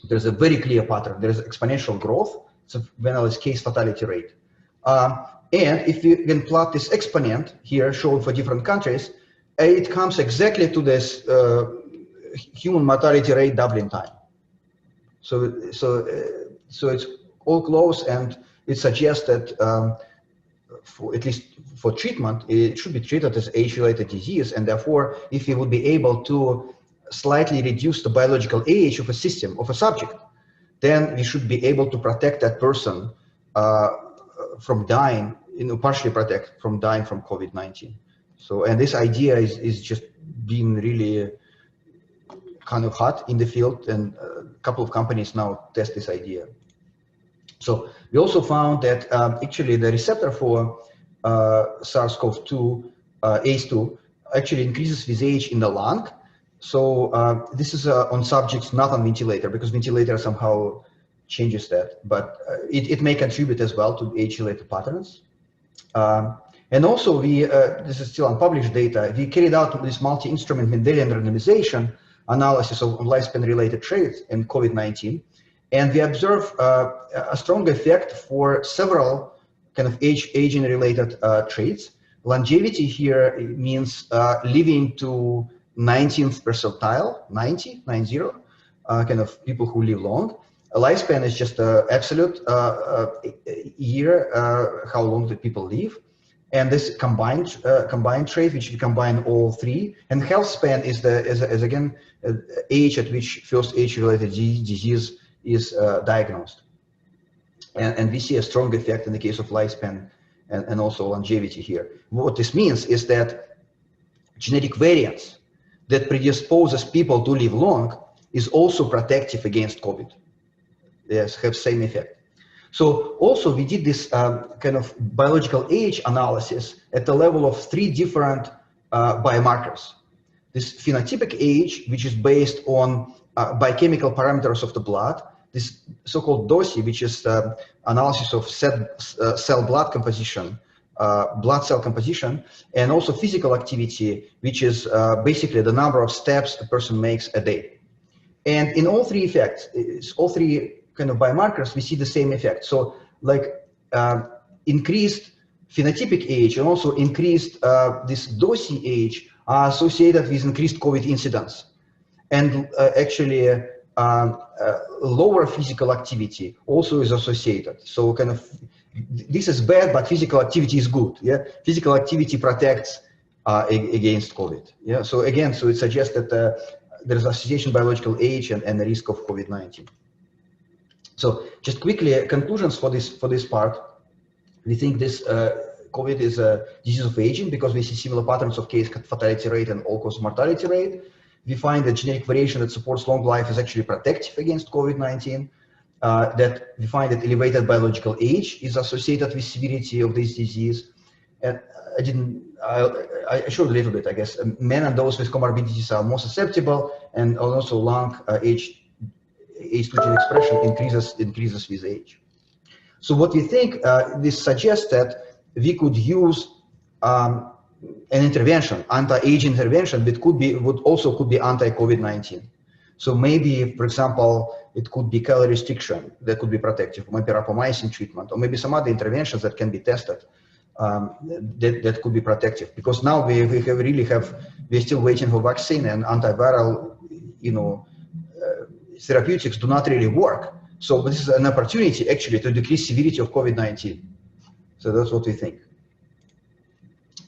there's a very clear pattern. There's exponential growth. It's a Vanel's case fatality rate. And if you can plot this exponent here shown for different countries, it comes exactly to this human mortality rate doubling time. So it's all close, and it suggests that for at least for treatment, it should be treated as age-related disease, and therefore, if we would be able to slightly reduce the biological age of a system, of a subject, then we should be able to protect that person from dying, partially protect from dying from COVID-19. So, and this idea is just being really kind of hot in the field, and a couple of companies now test this idea. So we also found that actually the receptor for SARS-CoV-2, ACE2, actually increases with age in the lung. So this is on subjects not on ventilator, because ventilator somehow changes that, but it may contribute as well to age-related patterns. And also this is still unpublished data, we carried out this multi-instrument Mendelian randomization analysis of lifespan-related traits in COVID-19. And we observe a strong effect for several kind of aging-related traits. Longevity here means living to 19th percentile, 90, kind of people who live long. A lifespan is just absolute year, how long do people live. And this combined trait, which we combine all three. And health span is again age at which first age-related disease is diagnosed. And we see a strong effect in the case of lifespan and also longevity here. What this means is that genetic variants that predisposes people to live long is also protective against COVID. Yes, have same effect. So also we did this kind of biological age analysis at the level of 3 different biomarkers. This phenotypic age, which is based on biochemical parameters of the blood, this so-called DOSI, which is analysis of cell blood composition, blood cell composition, and also physical activity, which is basically the number of steps a person makes a day. And in all 3 effects, all 3 kind of biomarkers, we see the same effect. So like increased phenotypic age and also increased this DOSI age are associated with increased COVID incidence. And actually lower physical activity also is associated. So kind of, this is bad, but physical activity is good. Yeah, physical activity protects against COVID. Yeah, so again, so it suggests that there's association biological age and the risk of COVID-19. So just quickly, conclusions for this part. We think this COVID is a disease of aging because we see similar patterns of case fatality rate and all-cause mortality rate. We find that genetic variation that supports long life is actually protective against COVID-19. That we find that elevated biological age is associated with severity of this disease. And I showed a little bit, I guess. Men and those with comorbidities are more susceptible, and also lung ACE2 gene expression increases with age. So what we think, this suggests that we could use an intervention, anti-age intervention, that could be anti-COVID-19. So maybe, for example, it could be calorie restriction that could be protective, maybe rapamycin treatment, or maybe some other interventions that can be tested that could be protective. Because now we're still waiting for vaccine, and antiviral, therapeutics do not really work. So this is an opportunity actually to decrease severity of COVID-19. So that's what we think.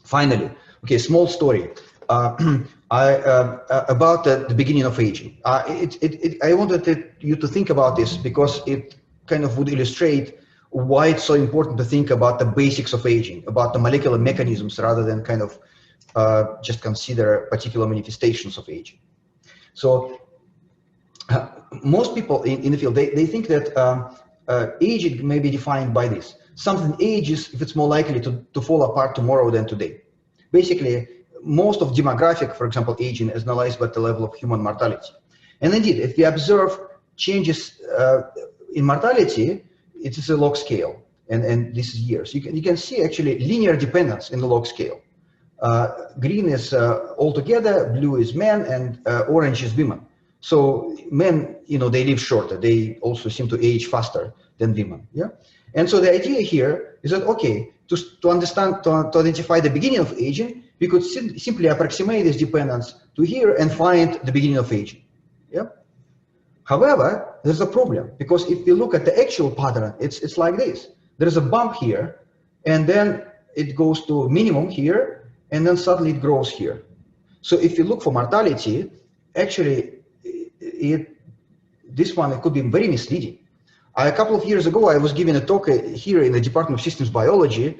Finally, okay, small story about the beginning of aging. I wanted you to think about this because it kind of would illustrate why it's so important to think about the basics of aging, about the molecular mechanisms rather than kind of just consider particular manifestations of aging. So most people in the field, they think that aging may be defined by this. Something ages if it's more likely to fall apart tomorrow than today. Basically, most of demographic, for example, aging is analyzed by the level of human mortality. And indeed, if we observe changes in mortality, it is a log scale, and this is years. You can see actually linear dependence in the log scale. Green is all together, blue is men, and orange is women. So men, they live shorter. They also seem to age faster than women. Yeah. And so the idea here is that, okay, to understand, to identify the beginning of aging, we could simply approximate this dependence to here and find the beginning of aging. Yeah. However, there's a problem, because if we look at the actual pattern, it's like this. There's a bump here, and then it goes to minimum here, and then suddenly it grows here. So if you look for mortality, actually, this one, it could be very misleading. A couple of years ago, I was giving a talk here in the Department of Systems Biology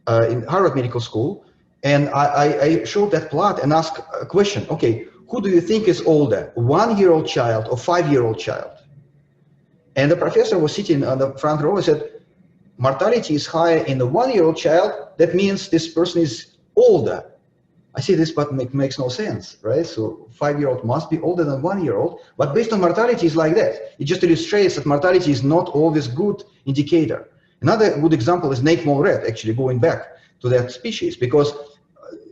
in Harvard Medical School, and I showed that plot and asked a question, okay, who do you think is older, 1-year-old child or 5-year-old child? And the professor was sitting on the front row and said, mortality is higher in the 1-year-old child, that means this person is older. I see this, but it makes no sense, right? So 5-year-old must be older than 1-year-old, but based on mortality is like that. It just illustrates that mortality is not always good indicator. Another good example is naked mole rat, actually going back to that species, because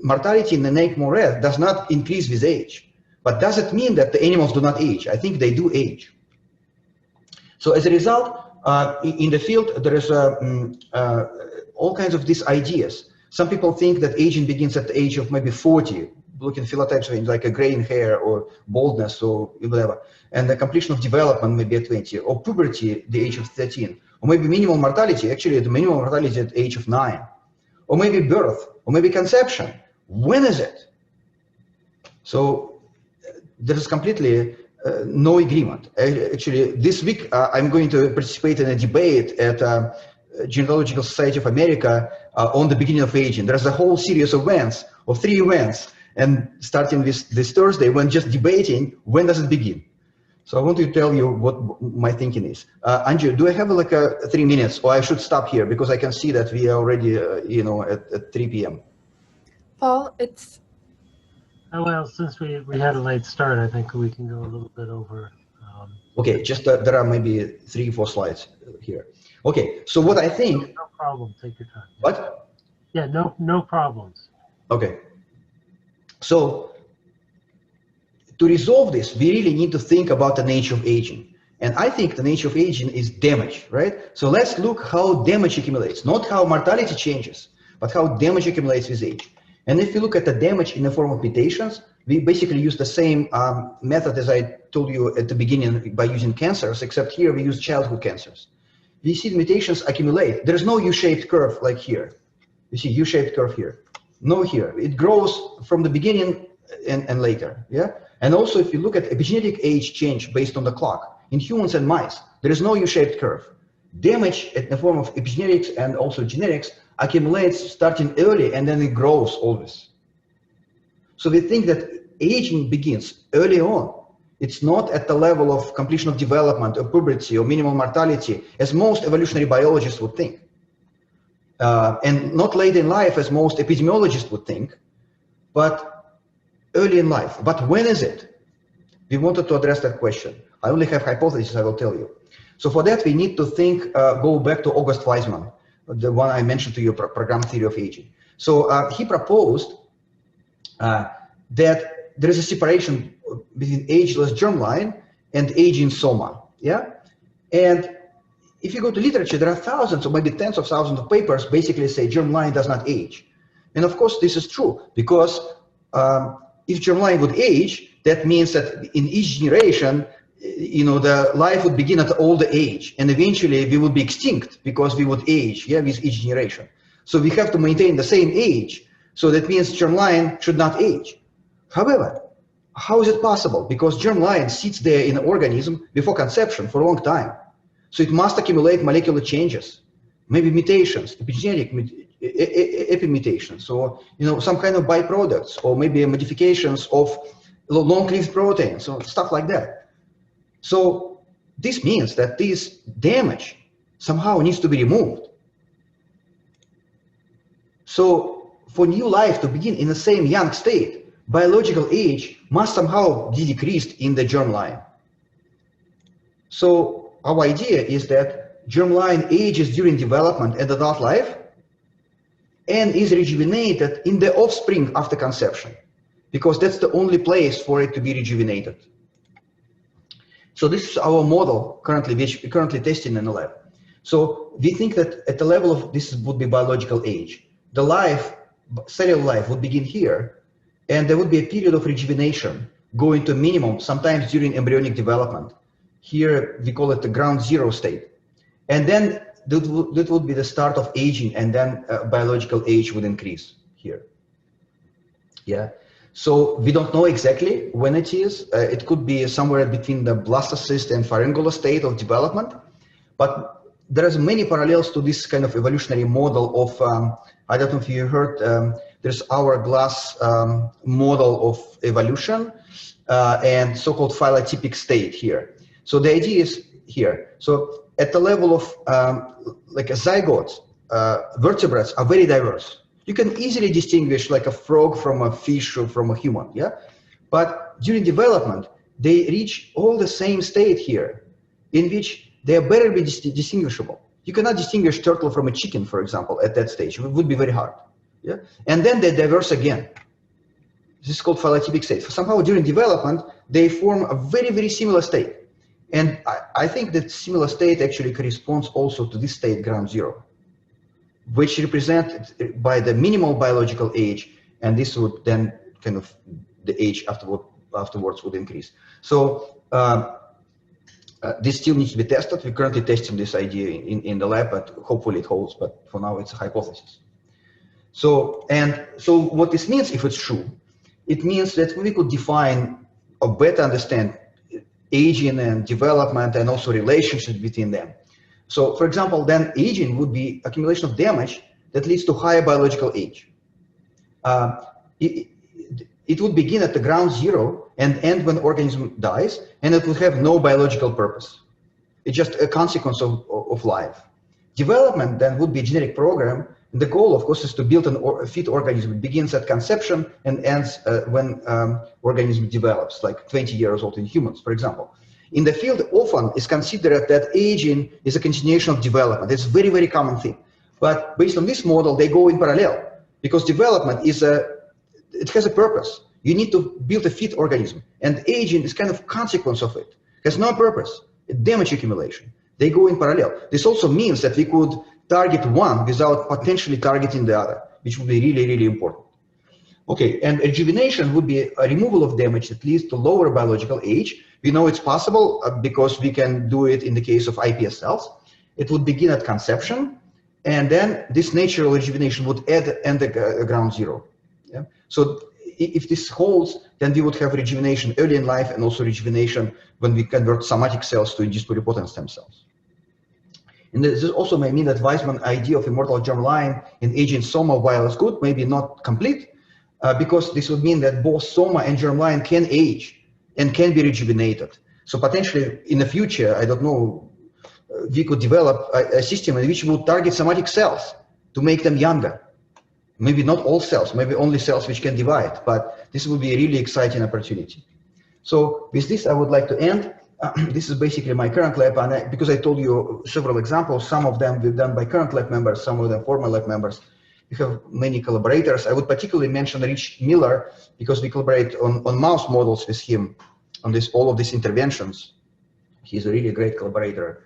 mortality in the naked mole rat does not increase with age. But does it mean that the animals do not age? I think they do age. So as a result, in the field, there is all kinds of these ideas. Some people think that aging begins at the age of maybe 40, looking phenotypes like a graying hair or baldness or whatever, and the completion of development maybe at 20, or puberty the age of 13, or maybe minimal mortality, actually the minimal mortality at the age of 9, or maybe birth, or maybe conception. When is it? So there is completely no agreement. Actually, this week I'm going to participate in a debate at Genealogical Society of America on the beginning of aging. There's a whole series of events, of 3 events, and starting with this Thursday, when just debating when does it begin. So I want to tell you what my thinking is. Anju, do I have like 3 minutes, or I should stop here because I can see that we are already, you know, at 3 p.m. Paul, it's... Well, since we had a late start, I think we can go a little bit over. Okay, just there are maybe 3 or 4 slides here. Okay, so what I think... No problem, take your time. What? Yeah, no problems. Okay. So to resolve this, we really need to think about the nature of aging. And I think the nature of aging is damage, right? So let's look how damage accumulates, not how mortality changes, but how damage accumulates with age. And if you look at the damage in the form of mutations, we basically use the same method as I told you at the beginning by using cancers, except here we use childhood cancers. We see the mutations accumulate. There's no U-shaped curve like here. You see U-shaped curve here. No here. It grows from the beginning and later, yeah? And also if you look at epigenetic age change based on the clock, in humans and mice, there is no U-shaped curve. Damage in the form of epigenetics and also genetics accumulates starting early and then it grows always. So we think that aging begins early on. It's not at the level of completion of development or puberty or minimal mortality, as most evolutionary biologists would think. And not late in life, as most epidemiologists would think, but early in life. But when is it? We wanted to address that question. I only have hypotheses, I will tell you. So for that, we need to think, go back to August Weismann, the one I mentioned to you, program theory of aging. So he proposed that there is a separation between ageless germline and aging soma, yeah? And if you go to literature, there are thousands or maybe tens of thousands of papers basically say germline does not age. And of course, this is true because if germline would age, that means that in each generation, you know, the life would begin at older age and eventually we would be extinct because we would age, yeah, with each generation. So we have to maintain the same age. So that means germline should not age. However, how is it possible? Because germline sits there in the organism before conception for a long time. So it must accumulate molecular changes, maybe mutations, epigenetic epimutations, or you know, some kind of byproducts, or maybe modifications of long-lived proteins, or stuff like that. So this means that this damage somehow needs to be removed. So for new life to begin in the same young state, biological age must somehow be decreased in the germline. So our idea is that germline ages during development and adult life and is rejuvenated in the offspring after conception, because that's the only place for it to be rejuvenated. So this is our model currently, which we're currently testing in the lab. So we think that at the level of this would be biological age. The life, cellular life would begin here, and there would be a period of rejuvenation going to a minimum, sometimes during embryonic development. Here we call it the ground zero state. And then that would be the start of aging, and then biological age would increase here. Yeah. So we don't know exactly when it is. It could be somewhere between the blastocyst and pharyngeal state of development, but there's many parallels to this kind of evolutionary model of, I don't know if you heard, there's hourglass model of evolution and so-called phylotypic state here. So the idea is here. So at the level of like a zygote, vertebrates are very diverse. You can easily distinguish like a frog from a fish or from a human, yeah? But during development, they reach all the same state here, in which they are barely distinguishable. You cannot distinguish turtle from a chicken, for example, at that stage. It would be very hard, yeah? And then they diverse again. This is called phylotypic state. Somehow during development, they form a very, very similar state. And I think that similar state actually corresponds also to this state, ground zero, which represented by the minimal biological age, and this would then kind of, the age afterwards would increase. So this still needs to be tested. We're currently testing this idea in the lab, but hopefully it holds, but for now it's a hypothesis. So what this means, if it's true, it means that we could define or better understand aging and development and also relationships between them. So for example, then aging would be accumulation of damage that leads to higher biological age. It would begin at the ground zero and end when organism dies, and it would have no biological purpose. It's just a consequence of life. Development then would be a genetic program, and the goal, of course, is to build a fit organism. It begins at conception and ends when organism develops, like 20 years old in humans, for example. In the field, often is considered that aging is a continuation of development. It's a very, very common thing. But based on this model, they go in parallel, because development is it has a purpose. You need to build a fit organism, and aging is kind of consequence of it. It has no purpose. Damage accumulation. They go in parallel. This also means that we could target one without potentially targeting the other, which would be really, really important. Okay, and rejuvenation would be a removal of damage that leads to lower biological age. We know it's possible because we can do it in the case of iPS cells. It would begin at conception, and then this natural rejuvenation would end at ground zero. Yeah? So if this holds, then we would have rejuvenation early in life and also rejuvenation when we convert somatic cells to induced pluripotent stem cells. And this also may mean that Weizmann's idea of immortal germline in aging soma, while it's good, maybe not complete, because this would mean that both soma and germline can age and can be rejuvenated. So potentially in the future, I don't know, we could develop a system in which we would target somatic cells to make them younger. Maybe not all cells, maybe only cells which can divide, but this would be a really exciting opportunity. So with this, I would like to end. This is basically my current lab, and because I told you several examples, some of them we've done by current lab members, some of them former lab members. We have many collaborators. I would particularly mention Rich Miller, because we collaborate on mouse models with him on all of these interventions. He's a really great collaborator.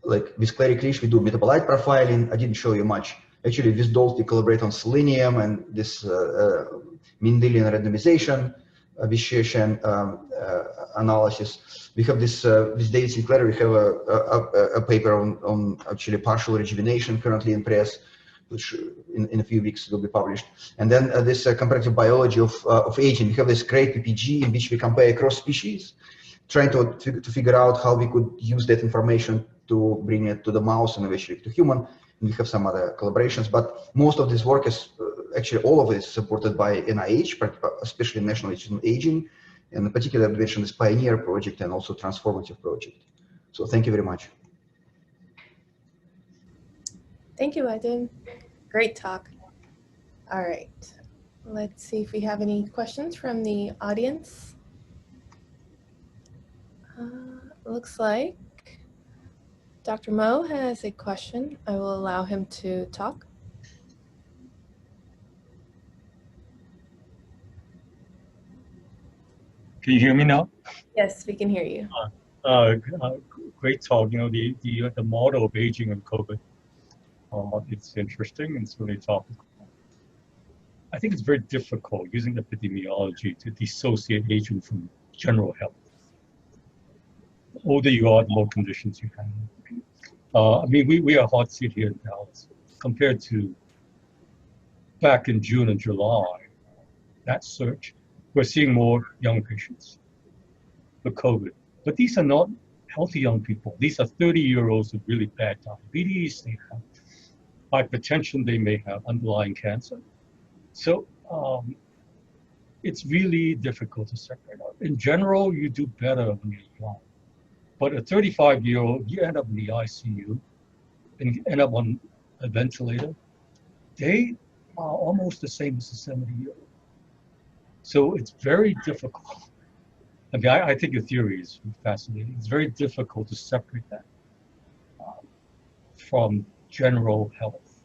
Like with Clary Klish, we do metabolite profiling. I didn't show you much. Actually, with Dolt, we collaborate on selenium and this Mendelian randomization, vitiation analysis. We have this, with David Sinclair, we have a paper on actually partial rejuvenation currently in press, which in a few weeks will be published. And then this comparative biology of aging. We have this great PPG in which we compare across species, trying to figure out how we could use that information to bring it to the mouse and eventually to human. And we have some other collaborations, but most of this work is actually all of it is supported by NIH, especially National Institute on Aging, and in particular, I mentioned this Pioneer project and also Transformative project. So thank you very much. Thank you, Vadim. Great talk. All right, let's see if we have any questions from the audience. Looks like Dr. Mo has a question. I will allow him to talk. Can you hear me now? Yes, we can hear you. Great talk. You know, the model of aging and COVID. It's interesting and it's really topical. I think it's very difficult using epidemiology to dissociate aging from general health. The older you are, the more conditions you have. I mean, we are a hot seat here in Dallas compared to back in June and July. That surge, we're seeing more young patients with COVID. But these are not healthy young people. These are 30-year-olds with really bad diabetes. They have hypertension. They may have underlying cancer. So it's really difficult to separate out. In general, you do better when you're young. But a 35-year-old, you end up in the ICU and end up on a ventilator. They are almost the same as a 70-year-old. So it's very difficult. I mean, I think your theory is fascinating. It's very difficult to separate that from general health.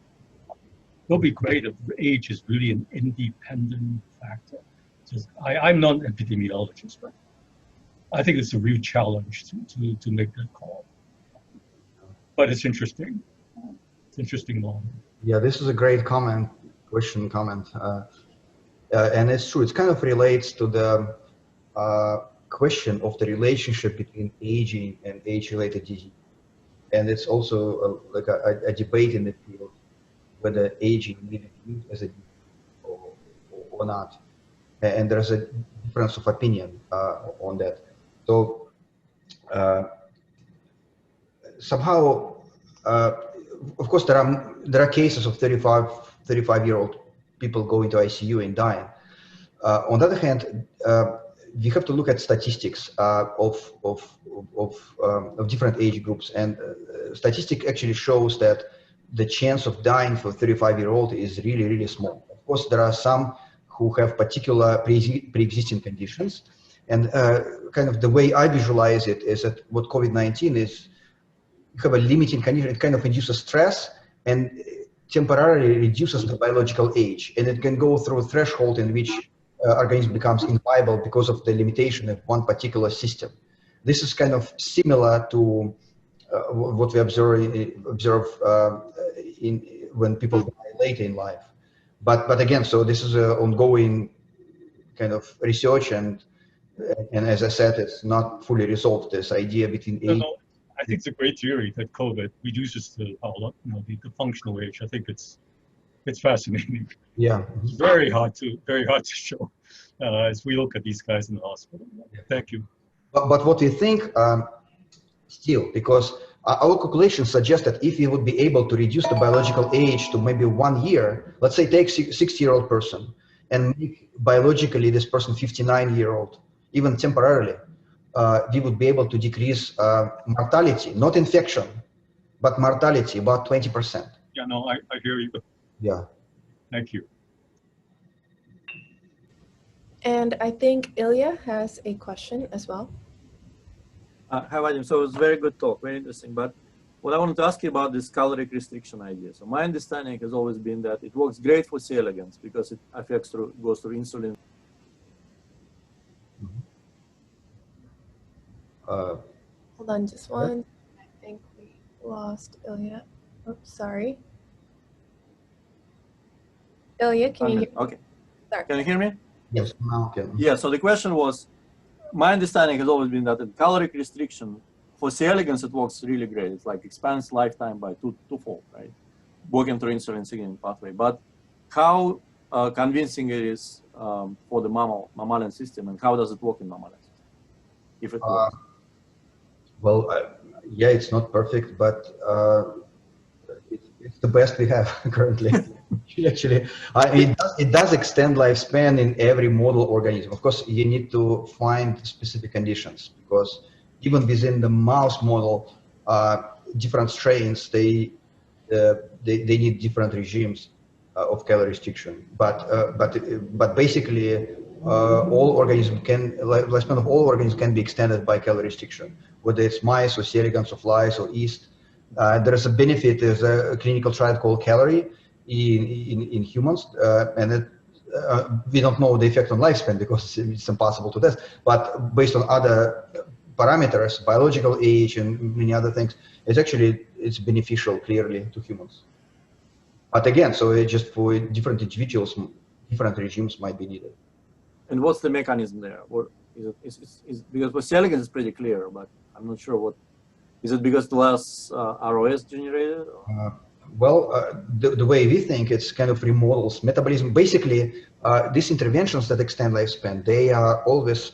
It'll be great if age is really an independent factor. I'm not an epidemiologist, but I think it's a real challenge to make that call. But it's interesting. It's interesting moment. Yeah, this is a great comment. And it's true. It kind of relates to the question of the relationship between aging and age-related disease. And it's also like a debate in the field whether aging may be viewed as a disease or not. And there's a difference of opinion on that. So somehow, of course, there are cases of 35-year-old people going to ICU and dying. On the other hand, we have to look at statistics of different age groups, and statistic actually shows that the chance of dying for 35-year-old is really, really small. Of course, there are some who have particular pre-existing conditions, and kind of the way I visualize it is that what COVID-19 is, you have a limiting condition. It kind of induces stress and temporarily reduces the biological age, and it can go through a threshold in which organism becomes inviable because of the limitation of one particular system. This is kind of similar to what we observe when people die later in life. But again, so this is an ongoing kind of research, and as I said, it's not fully resolved. This idea between age. No, I think it's a great theory that COVID reduces the functional age. I think it's fascinating. Yeah, it's very hard to show as we look at these guys in the hospital. Thank you. But what we think still, because our calculations suggest that if we would be able to reduce the biological age to maybe 1 year, let's say take 60-year-old person and make biologically this person 59-year-old, even temporarily, we would be able to decrease mortality, not infection, but mortality about 20%. Yeah, no, I hear you. Yeah. Thank you. And I think Ilya has a question as well. Hi, Vadim. So it was a very good talk, very interesting. But what I wanted to ask you about this caloric restriction idea. So my understanding has always been that it works great for C. elegans because it goes through insulin. Hold on just one. I think we lost Ilya. Oops, sorry. Ilya, can you hear me? Okay. Sorry. Can you hear me? Yes, now can. Yeah, so the question was, my understanding has always been that in caloric restriction, for C. elegans, it works really great. It's like expands lifetime by twofold, right? Working through insulin signaling pathway. But how convincing it is for the mammalian system, and how does it work in mammalian system, if it works? Well, yeah, it's not perfect, but it's the best we have currently. Actually, it does extend lifespan in every model organism. Of course, you need to find specific conditions, because even within the mouse model, different strains they need different regimes of calorie restriction. But basically, all organisms lifespan of all organisms can be extended by calorie restriction, whether it's mice or C. elegans or flies or yeast. There is a benefit. There's a clinical trial called Calorie in humans, and we don't know the effect on lifespan because it's impossible to test. But based on other parameters, biological age and many other things, it's beneficial clearly to humans. But again, so it just for different individuals, different regimes might be needed. And what's the mechanism there? Or is because for C. elegans it's pretty clear, but I'm not sure what Is it because the less ROS generated? The way we think, it's kind of remodels metabolism. Basically, these interventions that extend lifespan, they are always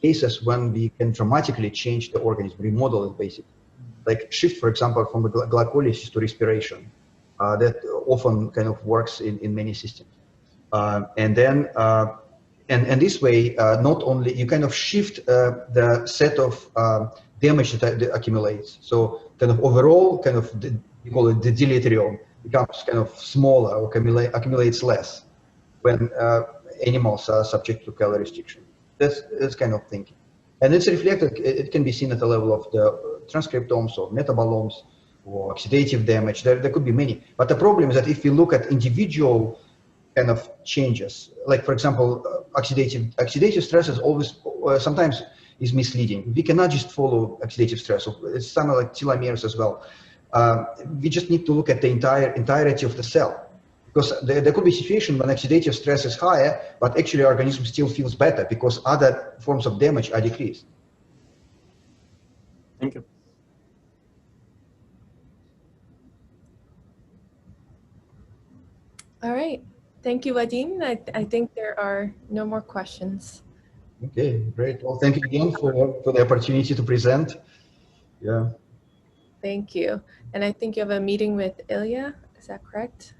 cases when we can dramatically change the organism, remodel it basically. Like shift, for example, from the glycolysis to respiration. That often kind of works in many systems. And then, and this way, not only you kind of shift the set of damage that accumulates. So kind of overall, kind of we call it the deleteriome becomes kind of smaller or accumulates less when animals are subject to calorie restriction. That's kind of thinking. And it's reflected, it can be seen at the level of the transcriptomes or metabolomes or oxidative damage. There could be many. But the problem is that if you look at individual kind of changes, like for example, oxidative stress is always, sometimes is misleading. We cannot just follow oxidative stress. It's something like telomeres as well. We just need to look at the entirety of the cell. Because there could be a situation when oxidative stress is higher, but actually our organism still feels better because other forms of damage are decreased. Thank you. All right. Thank you, Vadim. I think there are no more questions. Okay, great. Well, thank you again for the opportunity to present. Yeah. Thank you. And I think you have a meeting with Ilya. Is that correct?